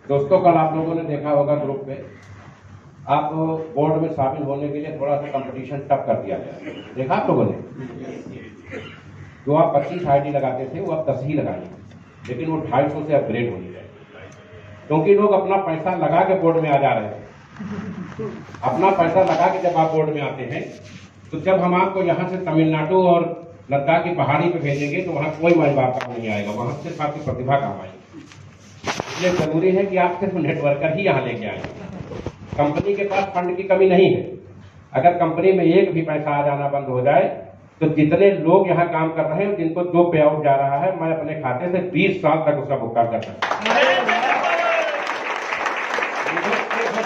दोस्तों, कल आप लोगों ने देखा होगा ग्रुप पे, आप बोर्ड में शामिल होने के लिए थोड़ा सा कंपटीशन टफ कर दिया गया, देखा आप लोगों ने? जो आप 25 आईडी लगाते थे वो आप 10 ही लगाइए, लेकिन वो 250 से अपग्रेड हो जाए, क्योंकि लोग अपना पैसा लगा के बोर्ड में आ जा रहे हैं। अपना पैसा लगा के जब आप बोर्ड में आते हैं, तो जब हम आपको यहाँ से तमिलनाडु और लद्दाख की पहाड़ी पे भेजेंगे तो वहाँ कोई माई बाप काम नहीं आएगा, वहाँ सिर्फ आपकी प्रतिभा काम आएगी। इसलिए जरूरी है कि आप सिर्फ नेटवर्कर ही यहाँ लेके आए। कंपनी के पास फंड की कमी नहीं है। अगर कंपनी में एक भी पैसा आ जाना बंद हो जाए तो जितने लोग यहाँ काम कर रहे हैं, जिनको 2 पे आउट जा रहा है, मैं अपने खाते से 20 साल तक उसका भुगतान कर सकता हूँ।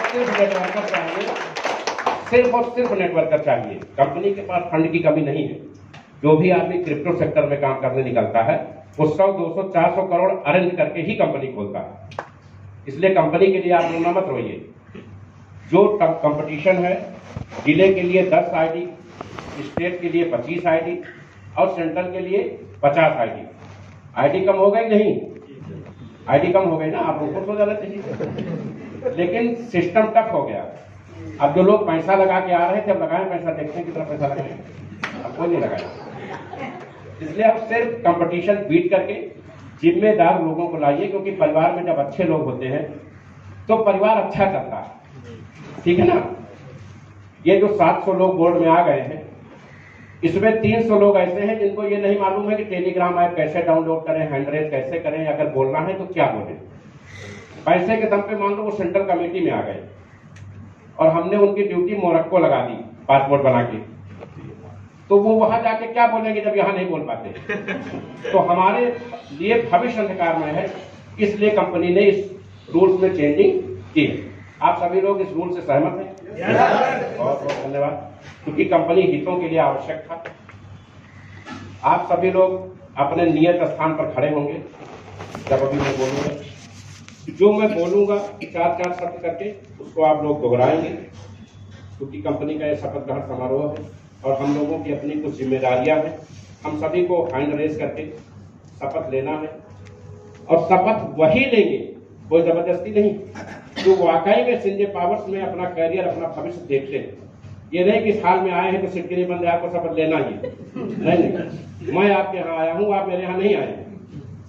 सिर्फ नेटवर्कर चाहिए, सिर्फ और सिर्फ नेटवर्कर चाहिए। कंपनी के पास फंड की कमी नहीं है। जो भी आदमी क्रिप्टो सेक्टर में काम करने निकलता है वो 100, 200, 400 करोड़ अरेंज करके ही कंपनी खोलता है। इसलिए कंपनी के लिए आप रोना मत रोइए। जो कंपटीशन है, जिले के लिए 10 आईडी, स्टेट के लिए 25 आईडी और सेंट्रल के लिए 50 आईडी। आईडी कम हो गई नहीं? आईडी कम हो गई ना, आप ऊपर हो जाना चाहिए। लेकिन सिस्टम टफ हो गया। अब जो लोग पैसा लगा के आ रहे थे, अब लगाए पैसा, देखते हैं कितना पैसा लगाए, अब कोई नहीं लगाया। इसलिए अब सिर्फ कंपटीशन बीट करके जिम्मेदार लोगों को लाइए, क्योंकि परिवार में जब अच्छे लोग होते हैं तो परिवार अच्छा चलता है, ठीक है ना? ये जो 700 लोग बोर्ड में आ गए हैं, इसमें 300 लोग ऐसे हैं जिनको ये नहीं मालूम है कि टेलीग्राम ऐप कैसे डाउनलोड करें, हैंड रेज कैसे करें, अगर बोलना है तो क्या बोले। पैसे के दम पे मान लो वो सेंट्रल कमेटी में आ गए और हमने उनकी ड्यूटी मोरक्को लगा दी पासपोर्ट बना के, तो वो वहां जाके क्या बोलेंगे जब यहाँ नहीं बोल पाते। तो हमारे लिए भविष्य अंधकार में है, इसलिए कंपनी ने इस रूल्स में चेंजिंग की है। आप सभी लोग इस रूल से सहमत हैं? बहुत बहुत धन्यवाद, क्योंकि कंपनी हितों के लिए आवश्यक था। आप सभी लोग अपने नियत स्थान पर खड़े होंगे जब अभी मैं बोलूंगा। जो मैं बोलूंगा 4-4 शब्द करके उसको आप लोग दोहराएंगे, क्योंकि कंपनी का यह शपथ ग्रहण समारोह है और हम लोगों की अपनी कुछ जिम्मेदारियां हैं। हम सभी को हैंड रेज करके शपथ लेना है, और शपथ वही लेंगे, कोई जबरदस्ती नहीं, जो वाकई में सिंजे पावर्स में अपना करियर, अपना भविष्य देखते हैं। ये नहीं कि साल में आए हैं तो सिक्के नहीं बंद है, आपको शपथ लेना ही नहीं। मैं आपके यहाँ आया हूँ, आप मेरे यहाँ नहीं आए।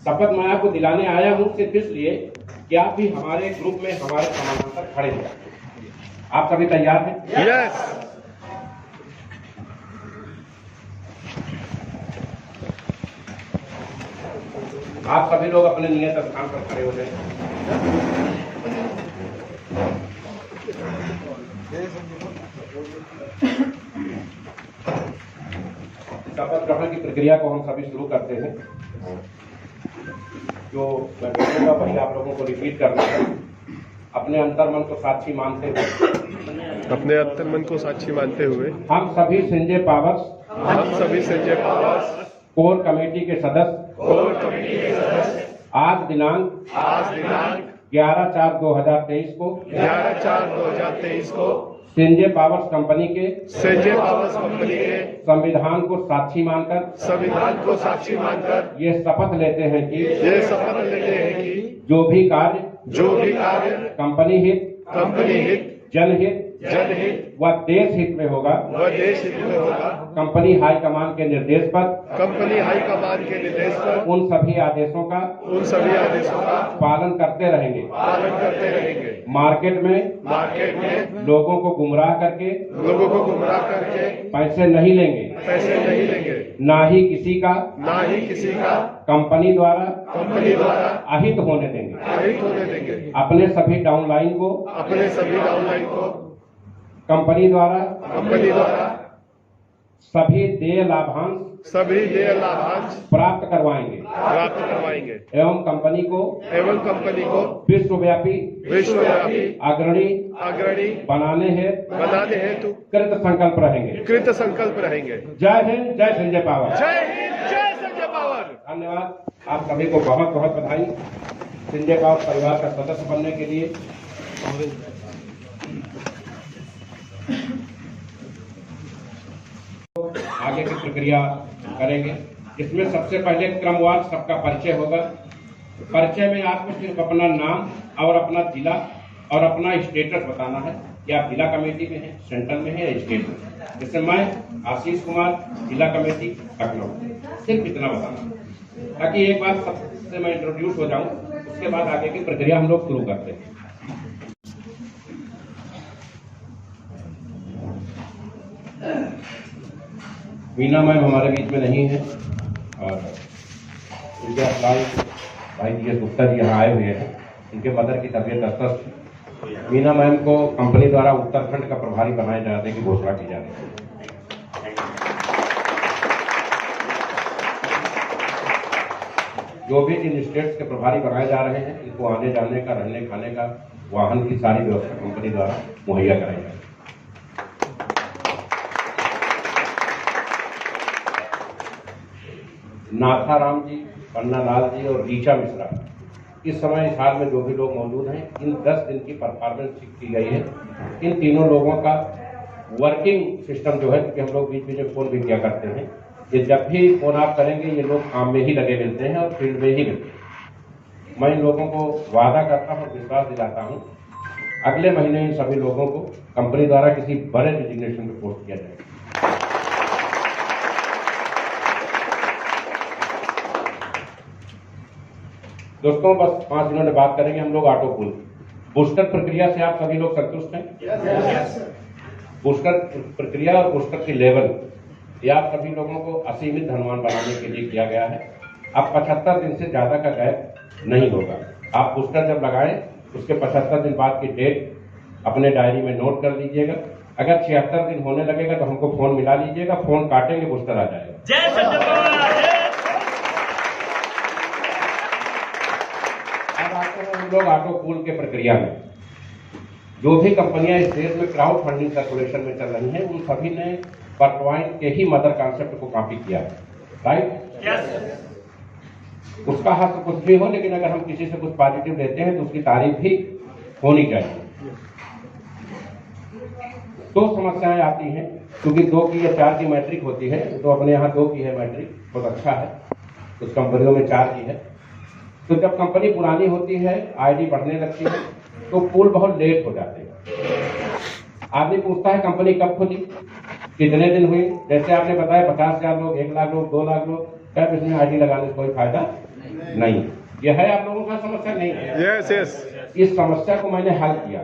शपथ मैं आपको दिलाने आया हूँ सिर्फ इसलिए कि आप भी हमारे ग्रुप में हमारे समानांतर खड़े हैं। आप सभी तैयार हैं? यस। आप सभी लोग अपने नियत स्थान पर खड़े हो जाएं। शपथ ग्रहण की प्रक्रिया को हम सभी शुरू करते हैं। जो मैं बोलूंगा वही आप लोगों को रिपीट करना है। अपने अंतर्मन को साक्षी मानते हुए हम सभी संजय पावर्स कोर कमेटी के सदस्य आज दिनांक 11/4/2023 को संजय पावर्स कंपनी के संविधान को साक्षी मानकर ये शपथ लेते हैं कि जो भी कार्य कंपनी हित जनहित व देश हित में होगा कंपनी हाईकमान के निर्देश पर उन सभी आदेशों का पालन करते रहेंगे। मार्केट में लोगों को गुमराह करके पैसे नहीं लेंगे ना ही किसी का कंपनी द्वारा अहित होने देंगे। अपने सभी डाउनलाइन को कंपनी द्वारा सभी देय लाभांश प्राप्त करवाएंगे एवं कंपनी को विश्वव्यापी अग्रणी बनाने हेतु कृत संकल्प रहेंगे। जय हिंद, जय संजय पावर। धन्यवाद। आप सभी को बहुत बहुत बधाई संजय पावर परिवार का सदस्य बनने के लिए। आगे की प्रक्रिया करेंगे। इसमें सबसे पहले क्रमवार सबका परिचय होगा। परिचय में आपको सिर्फ अपना नाम और अपना जिला और अपना स्टेटस बताना है कि आप जिला कमेटी में हैं, सेंट्रल में हैं या स्टेट में। जैसे मैं आशीष कुमार, जिला कमेटी लखनऊ, सिर्फ इतना बताना ताकि एक बार सबसे मैं इंट्रोड्यूस हो जाऊं, उसके बाद आगे की प्रक्रिया हम लोग शुरू करते हैं। मीना मैम हमारे बीच में नहीं है और इनके अफलाल भाई जी गुप्ता जी यहाँ आए हुए हैं। इनके मदर की तबीयत अस्वस्थ है। मीना मैम को कंपनी द्वारा उत्तराखंड का प्रभारी बनाए जाने की घोषणा की जा रही है। जो भी इन स्टेट्स के प्रभारी बनाए जा रहे हैं, इनको आने जाने का, रहने खाने का, वाहन की सारी व्यवस्था कंपनी द्वारा मुहैया कराई जाए। नाथाराम जी, पन्ना लाल जी और रीचा मिश्रा इस समय इस हाल में जो भी लोग मौजूद हैं, इन 10 दिन की परफॉर्मेंस चेक की गई है। इन तीनों लोगों का वर्किंग सिस्टम जो है, क्योंकि हम लोग बीच बीच में फोन भी किया करते हैं, ये जब भी फोन आप करेंगे ये लोग काम में ही लगे मिलते हैं और फील्ड में ही मिलते हैं। मैं इन लोगों को वादा करता हूँ, विश्वास दिलाता हूँ, अगले महीने इन सभी लोगों को कंपनी द्वारा किसी बड़े डिजिग्नेशन में पोस्ट किया जाएगा। दोस्तों बस 5 मिनट बात करेंगे हम लोग ऑटो पूल। बूस्टर प्रक्रिया से आप सभी लोग संतुष्ट हैं? बूस्टर प्रक्रिया और बूस्टर की लेवल ये आप सभी लोगों को असीमित धनवान बनाने के लिए किया गया है। अब 75 दिन से ज्यादा का गैप नहीं होगा। आप बूस्टर जब लगाएं उसके 75 दिन बाद की डेट अपने डायरी में नोट कर लीजिएगा। अगर 76 दिन होने लगेगा तो हमको फोन मिला लीजिएगा, फोन काटेंगे, बूस्टर आ जाएगा। हम लोग ऑटो पूल के प्रक्रिया में जो भी कंपनियां इस देश में क्राउड फंडिंग सर्कुलेशन में चल रही हैं, उन सभी ने परपॉइंट के ही मदर कॉन्सेप्ट को कॉपी किया है। राइट? उसका हक कुछ भी हो, लेकिन अगर हम किसी से कुछ पॉजिटिव लेते हैं तो उसकी तारीफ भी होनी चाहिए। 2 समस्याएं आती हैं, क्योंकि 2 की या 4 की मैट्रिक होती है, तो अपने यहाँ 2 की है मैट्रिक, बहुत अच्छा है। कुछ कंपनियों में 4 की है। तो जब कंपनी पुरानी होती है, आईडी बढ़ने लगती है, तो पूल बहुत लेट हो जाते हैं। आदमी पूछता है कंपनी कब खुली, कितने दिन हुई। जैसे आपने बताया 50,000 लोग, 1 लाख लोग, 2 लाख लोग, क्या इसमें आईडी लगाने से कोई फायदा नहीं। यह है आप लोगों का समस्या नहीं है? yes. इस समस्या को मैंने हल किया।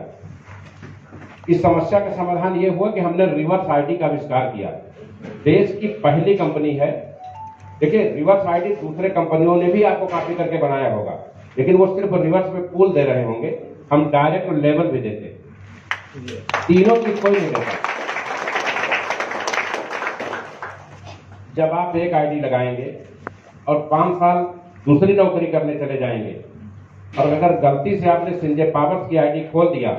इस समस्या का समाधान ये हुआ कि हमने रिवर्स आईडी का आविष्कार किया। देश की पहली कंपनी है। देखिए, रिवर्स आईडी दूसरे कंपनियों ने भी आपको कॉपी करके बनाया होगा, लेकिन वो सिर्फ रिवर्स में पूल दे रहे होंगे, हम डायरेक्ट लेवल भी देते। तीनों की कोई नहीं देता। जब आप एक आईडी लगाएंगे और 5 साल दूसरी नौकरी करने चले जाएंगे, और अगर गलती से आपने संजय पावर्स की आईडी खोल दिया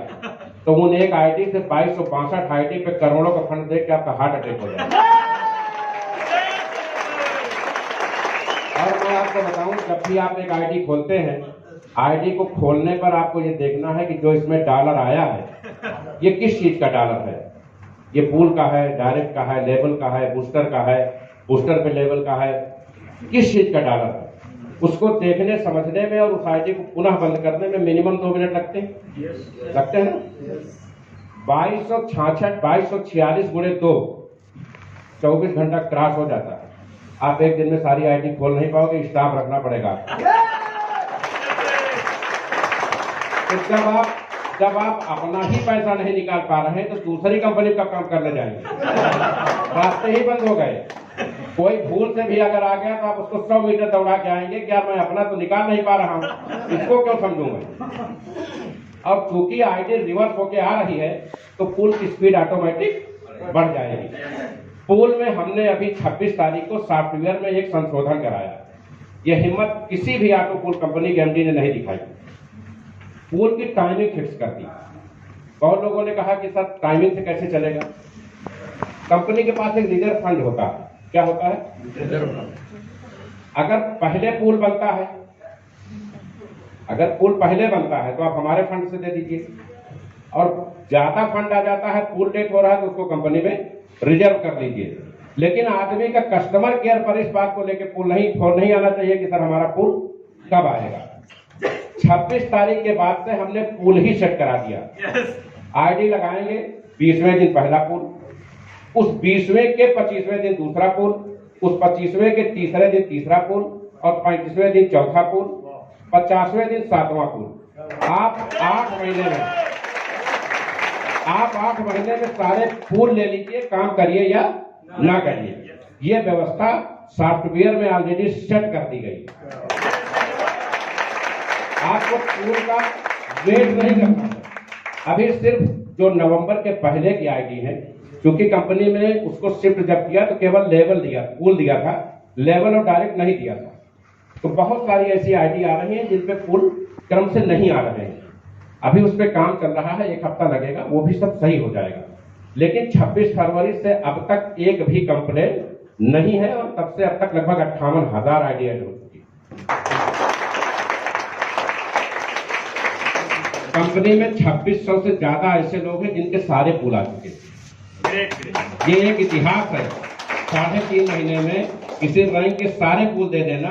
तो उन एक आईडी से 2262 आईडी पे करोड़ों का फंड देख के आपका हार्ट अटैक हो जाएगा। और मैं आपको बताऊं, जब भी आप एक आईडी खोलते हैं, आईडी को खोलने पर आपको ये देखना है कि जो इसमें डॉलर आया है ये किस चीज का डॉलर है। ये पूल का है, डायरेक्ट का है, लेवल का है, बूस्टर का है, बूस्टर पे लेवल का है, किस चीज का डॉलर है। उसको देखने समझने में और उस आईडी को पुनः बंद करने में मिनिमम 2 मिनट लगते हैं। लगते हैं ना। 2246 गुणे 2 24 घंटा क्रॉस हो जाता है। आप एक दिन में सारी आईडी खोल नहीं पाओगे, स्टाफ रखना पड़ेगा। तो जब आप अपना ही पैसा नहीं निकाल पा रहे हैं तो दूसरी कंपनी का काम करने जाएंगे, रास्ते ही बंद हो गए। कोई भूल से भी अगर आ गया तो आप उसको 100 मीटर दौड़ा के आएंगे कि यार मैं अपना तो निकाल नहीं पा रहा हूं, इसको क्यों समझूंगा। और चूंकि आईडी रिवर्स होके आ रही है तो पूल की स्पीड ऑटोमेटिक बढ़ जाएगी। पूल में हमने अभी 26 तारीख को सॉफ्टवेयर में एक संशोधन कराया। यह हिम्मत किसी भी ऑटो पूल कंपनी के एमडी ने नहीं दिखाई। पूल की टाइमिंग फिक्स कर दी। बहुत लोगों ने कहा कि सर टाइमिंग से कैसे चलेगा। कंपनी के पास एक रिजर्व फंड होता है। क्या होता है? Reserve fund. अगर पहले पूल बनता है, अगर पूल पहले बनता है तो आप हमारे फंड से दे दीजिए, और ज्यादा फंड आ जाता है, पूल लेट हो रहा है तो उसको कंपनी में रिजर्व कर लीजिए। लेकिन आदमी का कस्टमर केयर पर इस बात को लेकर पूल नहीं आना चाहिए कि सर हमारा पूल कब आएगा। 26 तारीख के बाद से हमने पूल ही सेट करा दिया। आईडी लगाएंगे, 20वें दिन पहला पूल, उस 20वें के 25वें दिन दूसरा पूल, उस 25वें के तीसरे दिन तीसरा पूल, और 35वें दिन चौथा पूल, 50वें दिन 7वां पूल। आप 8 महीने में सारे पूल ले लीजिए, काम करिए या ना करिए। ये व्यवस्था सॉफ्टवेयर में ऑलरेडी सेट कर दी गई। आपको पूल का वेट नहीं करना है। अभी सिर्फ जो नवंबर के पहले की आईडी है, क्योंकि कंपनी में उसको शिफ्ट जब किया तो केवल लेवल दिया, पूल दिया था, लेवल और डायरेक्ट नहीं दिया था। तो बहुत सारी ऐसी आईडी आ रही हैं जिन पे पूल क्रम से नहीं आ रहे हैं। अभी उस पर काम चल रहा है, 1 हफ्ता लगेगा, वो भी सब सही हो जाएगा। लेकिन 26 फरवरी से अब तक एक भी कंप्लेन नहीं है, और तब से अब तक लगभग 58,000 आईडी ऐड हो चुकी है। कंपनी में 2600 से ज्यादा ऐसे लोग हैं जिनके सारे पूल आ चुके हैं। ये एक इतिहास है। 3.5 महीने में किसी रैंक के सारे पूल दे देना,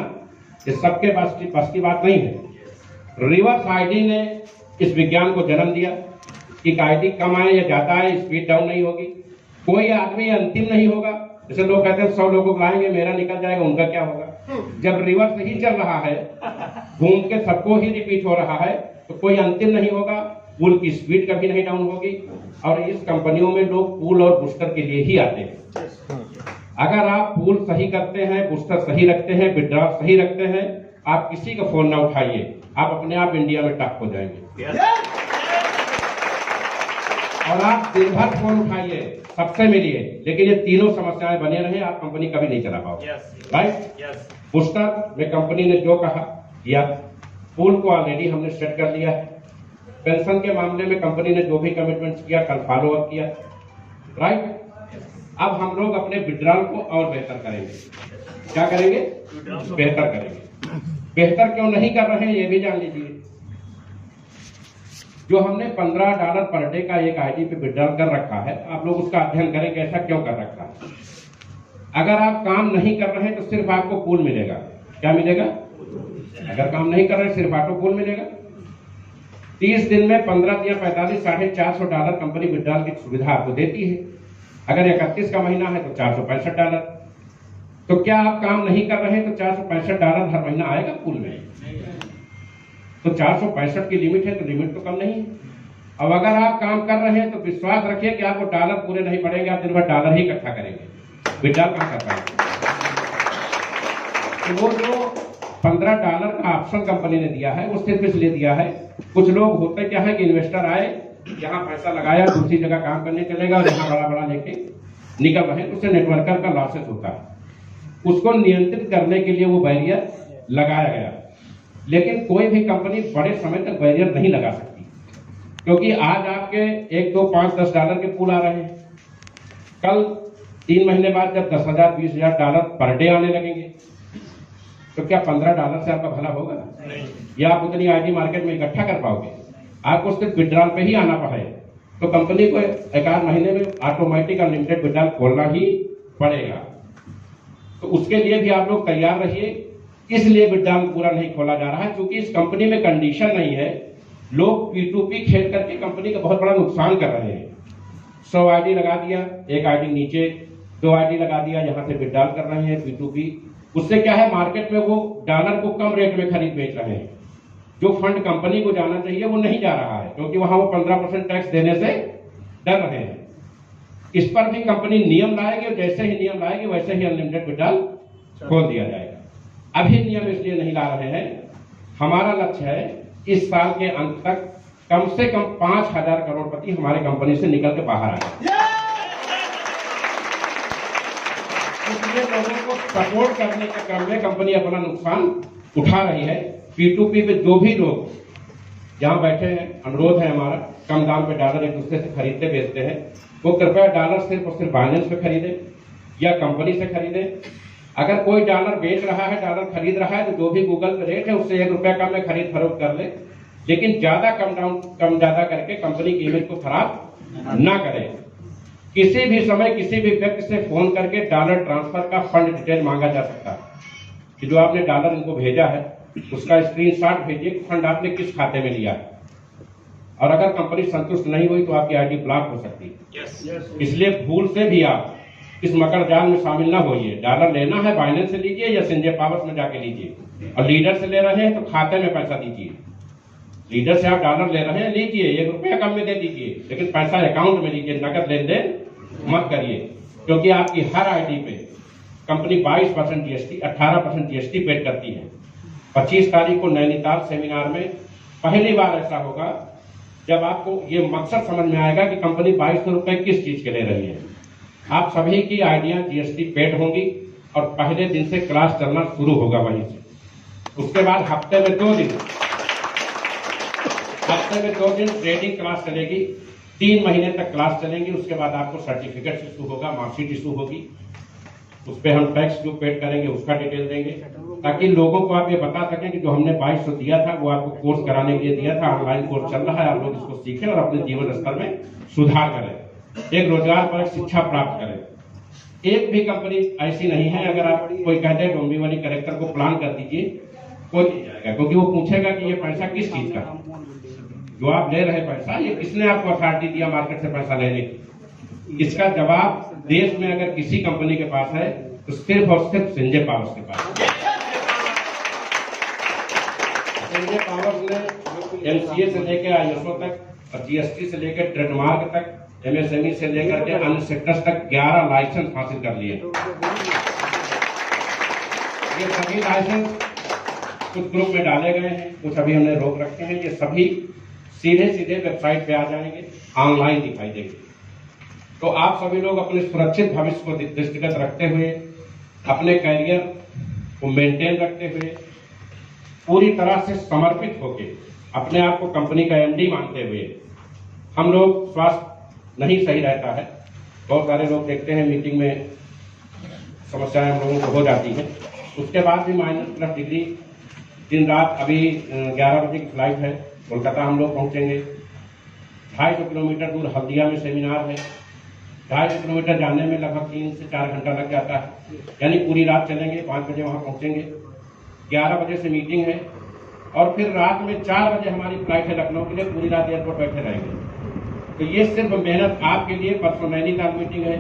ये सबके बस की बात नहीं है। रिवर्स आईडी ने इस विज्ञान को जन्म दिया कि आईडी कम आए या ज्यादा आए, स्पीड डाउन नहीं होगी। कोई आदमी अंतिम नहीं होगा। जैसे लोग कहते हैं 100 लोगों को लाएंगे, मेरा निकल जाएगा, उनका क्या होगा। जब रिवर्स ही चल रहा है, घूम के सबको ही रिपीट हो रहा है, तो कोई अंतिम नहीं होगा, पूल की स्पीड कभी नहीं डाउन होगी। और इस कंपनियों में लोग पूल और बूस्टर के लिए ही आते हैं। अगर आप पूल सही करते हैं, बूस्टर सही रखते हैं, विड्रॉल सही रखते हैं, आप किसी का फोन ना उठाइए, आप अपने आप इंडिया में टॉप हो जाएंगे। और आप दिन भर फोन उठाइए, सबसे मिलिए, लेकिन ये तीनों समस्याएं बने रहे, आप कंपनी कभी नहीं चला पाओगे। राइट। बूस्टर में कंपनी ने जो कहा किया, पूल को ऑलरेडी हमने सेट कर लिया है। पेंशन के मामले में कंपनी ने जो भी कमिटमेंट्स किया, कल फॉलो अप किया। राइट। अब हम लोग अपने विड्रॉल को और बेहतर करेंगे। क्या करेंगे? बेहतर करेंगे। बेहतर क्यों नहीं कर रहे हैं ये भी जान लीजिए। जो हमने $15 पर डे का एक आईडी पे विड्रॉल कर रखा है, आप लोग उसका अध्ययन करें कि ऐसा क्यों कर रखा है। अगर आप काम नहीं कर रहे हैं तो सिर्फ आपको पूल मिलेगा। क्या मिलेगा? अगर काम नहीं कर रहे सिर्फ ऑटो पूल मिलेगा। 30 दिन में 15 या 45 $450 कंपनी विड्रॉल की सुविधा आपको देती है। अगर 31 का महीना है तो $465। तो क्या आप काम नहीं कर रहे हैं तो $465 हर महीना आएगा पूल में? तो 465 की लिमिट है, तो लिमिट तो कम नहीं है। अब अगर आप काम कर रहे हैं तो विश्वास रखिए कि आपको डॉलर पूरे नहीं पड़ेंगे, आप दिन भर डॉलर ही इकट्ठा करेंगे, विड्रॉल कहां कर पाएंगे। तो वो जो $15 का ऑप्शन कंपनी ने दिया है, वो सिर्फ इसलिए दिया है, कुछ लोग होते क्या है कि इन्वेस्टर आए, यहाँ पैसा लगाया, दूसरी जगह काम करने चलेगा और यहाँ बड़ा बड़ा लेके निकल रहे हैं, उससे नेटवर्कर का लॉसेस होता है। उसको नियंत्रित करने के लिए वो बैरियर लगाया गया। लेकिन कोई भी कंपनी बड़े समय तक बैरियर नहीं लगा सकती, क्योंकि आज आपके 1, 2, 5, 10 डॉलर के पूल आ रहे हैं, कल 3 महीने बाद जब 10,000, 20,000 डॉलर पर डे आने लगेंगे, तो क्या 15 डॉलर से आपका भला होगा? नहीं। या आप उतनी आईटी मार्केट में इकट्ठा कर पाओगे? आपको सिर्फ विड्रॉल पे ही आना पड़े, तो कंपनी को 1-8 महीने में ऑटोमेटिक अनलिमिटेड विड्रॉल खोलना ही पड़ेगा। तो उसके लिए भी आप लोग तैयार रहिए। इसलिए विड्रॉल पूरा नहीं खोला जा रहा है क्योंकि इस कंपनी में कंडीशन नहीं है। लोग P2P खेल करके कंपनी का बहुत बड़ा नुकसान कर रहे हैं। 100 आईडी लगा दिया, 1 आईडी नीचे, 2 आईडी लगा दिया, यहां से विड्रॉल कर रहे हैं P2P। उससे क्या है, मार्केट में वो डॉलर को कम रेट में खरीद बेच रहे हैं। जो फंड कंपनी को जाना चाहिए वो नहीं जा रहा है, क्योंकि वहां वो 15% टैक्स देने से डर रहे हैं। इस पर भी कंपनी नियम लाएगी, और जैसे ही नियम लाएगी वैसे ही अनलिमिटेड विड्रॉल खोल दिया जाएगा। अभी नियम इसलिए नहीं ला रहे हैं, हमारा लक्ष्य है इस साल के अंत तक कम से कम 5,000 करोड़पति हमारे कंपनी से निकल के बाहर आए। इसलिए लोगों को सपोर्ट करने के क्रम में कंपनी अपना नुकसान उठा रही है। P2P पे जो भी लोग यहाँ बैठे हैं, अनुरोध है हमारा, कम दाम पे डॉलर एक दूसरे से खरीदते बेचते हैं, वो कृपया डॉलर सिर्फ और सिर्फ बाइनेंस पे खरीदे या कंपनी से खरीदे। अगर कोई डॉलर बेच रहा है, डॉलर खरीद रहा है, तो जो भी गूगल पे रेट है उससे 1 रुपया कम में खरीद फरोख्त कर ले, लेकिन ज्यादा कम ज्यादा करके कंपनी की इमेज को खराब ना करे। किसी भी समय किसी भी व्यक्ति से फोन करके डॉलर ट्रांसफर का फंड डिटेल मांगा जा सकता है कि जो आपने डॉलर इनको भेजा है उसका स्क्रीनशॉट भेजिए, फंड आपने किस खाते में लिया है। और अगर कंपनी संतुष्ट नहीं हुई तो आपकी आईडी ब्लॉक हो सकती है। इसलिए भूल से भी आप इस मकर जाल में शामिल ना होइए। डॉलर लेना है बाइनेंस से लीजिए या संजय पावर्स में जाके लीजिए, और लीडर से ले रहे हैं तो खाते में पैसा दीजिए। लीडर से आप डॉलर ले रहे हैं, लीजिए, 1 रुपया कम में दे दीजिए, लेकिन पैसा अकाउंट में लीजिए, नकद लेन देन मत करिए, क्योंकि आपकी हर आईडी पे कंपनी 22% जीएसटी, 18% जीएसटी पेड करती है। 25 तारीख को नैनीताल सेमिनार में पहली बार ऐसा होगा जब आपको ये मकसद समझ में आएगा कि कंपनी 2200 रुपए किस चीज के ले रही है। आप सभी की आइडिया जीएसटी पेड होंगी और पहले दिन से क्लास चलना शुरू होगा वहीं से। उसके बाद हफ्ते में 2 दिन ट्रेडिंग क्लास चलेगी, 3 महीने तक क्लास चलेंगी। उसके बाद आपको सर्टिफिकेट इशू होगा, मार्कशीट इशू होगी, उस पर हम टैक्स जो पेड करेंगे उसका डिटेल देंगे, ताकि लोगों को आप ये बता सकें कि जो हमने 2200 दिया था वो आपको कोर्स कराने के लिए दिया था, ऑनलाइन कोर्स चल रहा है, आप लोग इसको सीखें और अपने जीवन स्तर में सुधार करें, एक रोजगार पर शिक्षा प्राप्त करें। एक भी कंपनी ऐसी नहीं है, अगर आप कोई कहते हैं डोंबिवली कलेक्टर को प्लान कर दीजिए, कोई नहीं जाएगा, क्योंकि वो पूछेगा कि ये पैसा किस चीज का, जो आप ले रहे पैसा, ये किसने आपको अथॉरिटी दिया मार्केट से पैसा लेने की। इसका जवाब देश में अगर किसी कंपनी के पास है तो सिर्फ और सिर्फ संजय पावर्स के पास। संजय पावर्स ने एमसीए से लेकर आईएसओ तक और जीएसटी से लेकर ट्रेडमार्क तक, एमएसएमई से लेकर के अन्य सेक्टर्स तक 11 लाइसेंस हासिल कर लिए। ये सभी लाइसेंस कुछ ग्रुप में डाले गए हैं, कुछ अभी हमने रोक रखे हैं। ये सभी सीधे वेबसाइट पे आ जाएंगे, ऑनलाइन दिखाई देंगे। तो आप सभी लोग अपने सुरक्षित भविष्य को दृष्टिगत रखते हुए, अपने करियर को मेंटेन रखते हुए, पूरी तरह से समर्पित होकर, अपने आप को कंपनी का एमडी मानते हुए, हम लोग स्वास्थ्य नहीं सही रहता है, बहुत सारे लोग देखते हैं मीटिंग में समस्याएं हम लोगों को हो जाती है, उसके बाद भी -+ डिग्री दिन रात। अभी 11 बजे की फ्लाइट है, कोलकाता हम लोग पहुंचेंगे। 250 किलोमीटर दूर हल्दिया में सेमिनार है, 250 किलोमीटर जाने में लगभग 3 से 4 घंटा लग जाता है, यानी पूरी रात चलेंगे, 5 बजे वहां पहुंचेंगे, 11 बजे से मीटिंग है, और फिर रात में 4 बजे हमारी फ्लाइट है लखनऊ के लिए, पूरी रात एयरपोर्ट बैठे रहेंगे। तो ये सिर्फ मेहनत आपके लिए। परसों नैनीताल मीटिंग है,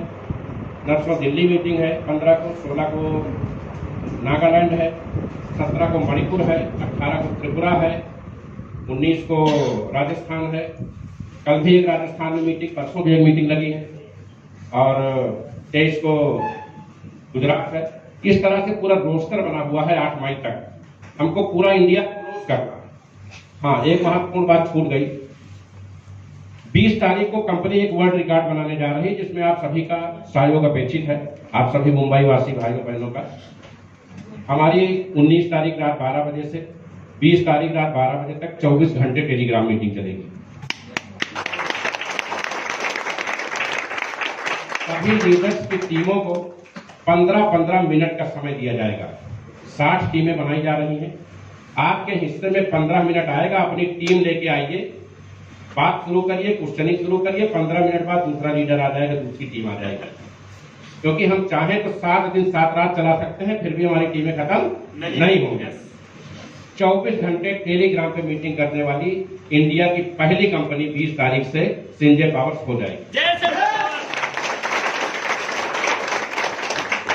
नरसों दिल्ली मीटिंग है, 15 को, 16 को नागालैंड है, 17 को मणिपुर है, 18 को त्रिपुरा है, 19 को राजस्थान है, कल भी एक राजस्थान में मीटिंग, परसों भी एक मीटिंग लगी है, और 23 को गुजरात है। इस तरह से पूरा रोस्टर बना हुआ है 8 मई तक। हमको पूरा इंडिया क्लोज करना है। हाँ, एक महत्वपूर्ण बात छूट गई। 20 तारीख को कंपनी एक वर्ल्ड रिकॉर्ड बनाने जा रही है, जिसमें आप सभी का सहयोग अपेक्षित है, आप सभी मुंबई वासी भाइयों बहनों का। हमारी 19 तारीख रात 12 बजे से 20 तारीख रात 12 बजे तक 24 घंटे टेलीग्राम मीटिंग चलेगी। सभी लीडर्स की टीमों को 15-15 मिनट का समय दिया जाएगा। 60 टीमें बनाई जा रही हैं। आपके हिस्से में 15 मिनट आएगा, अपनी टीम लेके आइए, बात शुरू करिए, क्वेश्चनिंग शुरू करिए। 15 मिनट बाद दूसरा लीडर आ जाएगा, दूसरी टीम आ जाएगी। क्योंकि हम चाहें तो 7 दिन 7 रात चला सकते हैं, फिर भी हमारी टीमें खत्म नहीं होंगी। 24 घंटे टेलीग्राम पे मीटिंग करने वाली इंडिया की पहली कंपनी 20 तारीख से सिंजे पावर्स हो जाएगी।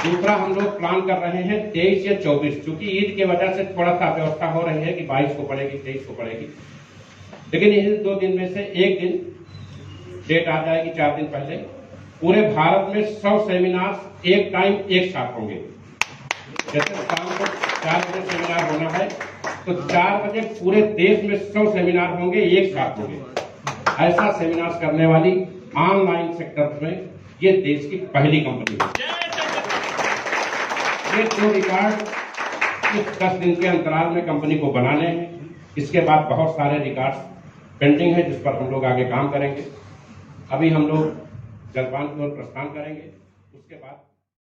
दूसरा हम लोग प्लान कर रहे हैं 23 या 24, क्योंकि ईद की वजह से थोड़ा सा व्यवस्था हो रही है कि 22 को पड़ेगी, 23 को पड़ेगी, लेकिन इन 2 दिन में से एक दिन डेट आ जाएगी 4 दिन पहले। पूरे भारत में 100 सेमिनार एक टाइम एक साथ होंगे। जैसे शाम को 4 बजे सेमिनार होना है तो 4 बजे पूरे देश में 100 सेमिनार होंगे, एक साथ होंगे। ऐसा सेमिनार करने वाली ऑनलाइन सेक्टर में ये देश की पहली कंपनी है। ये 2 रिकॉर्ड इस 10 दिन के अंतराल में कंपनी को बनाने हैं। इसके बाद बहुत सारे रिकॉर्ड्स पेंडिंग है, जिस पर हम लोग आगे काम करेंगे। अभी हम लोग जलपान की ओर प्रस्थान करेंगे, उसके बाद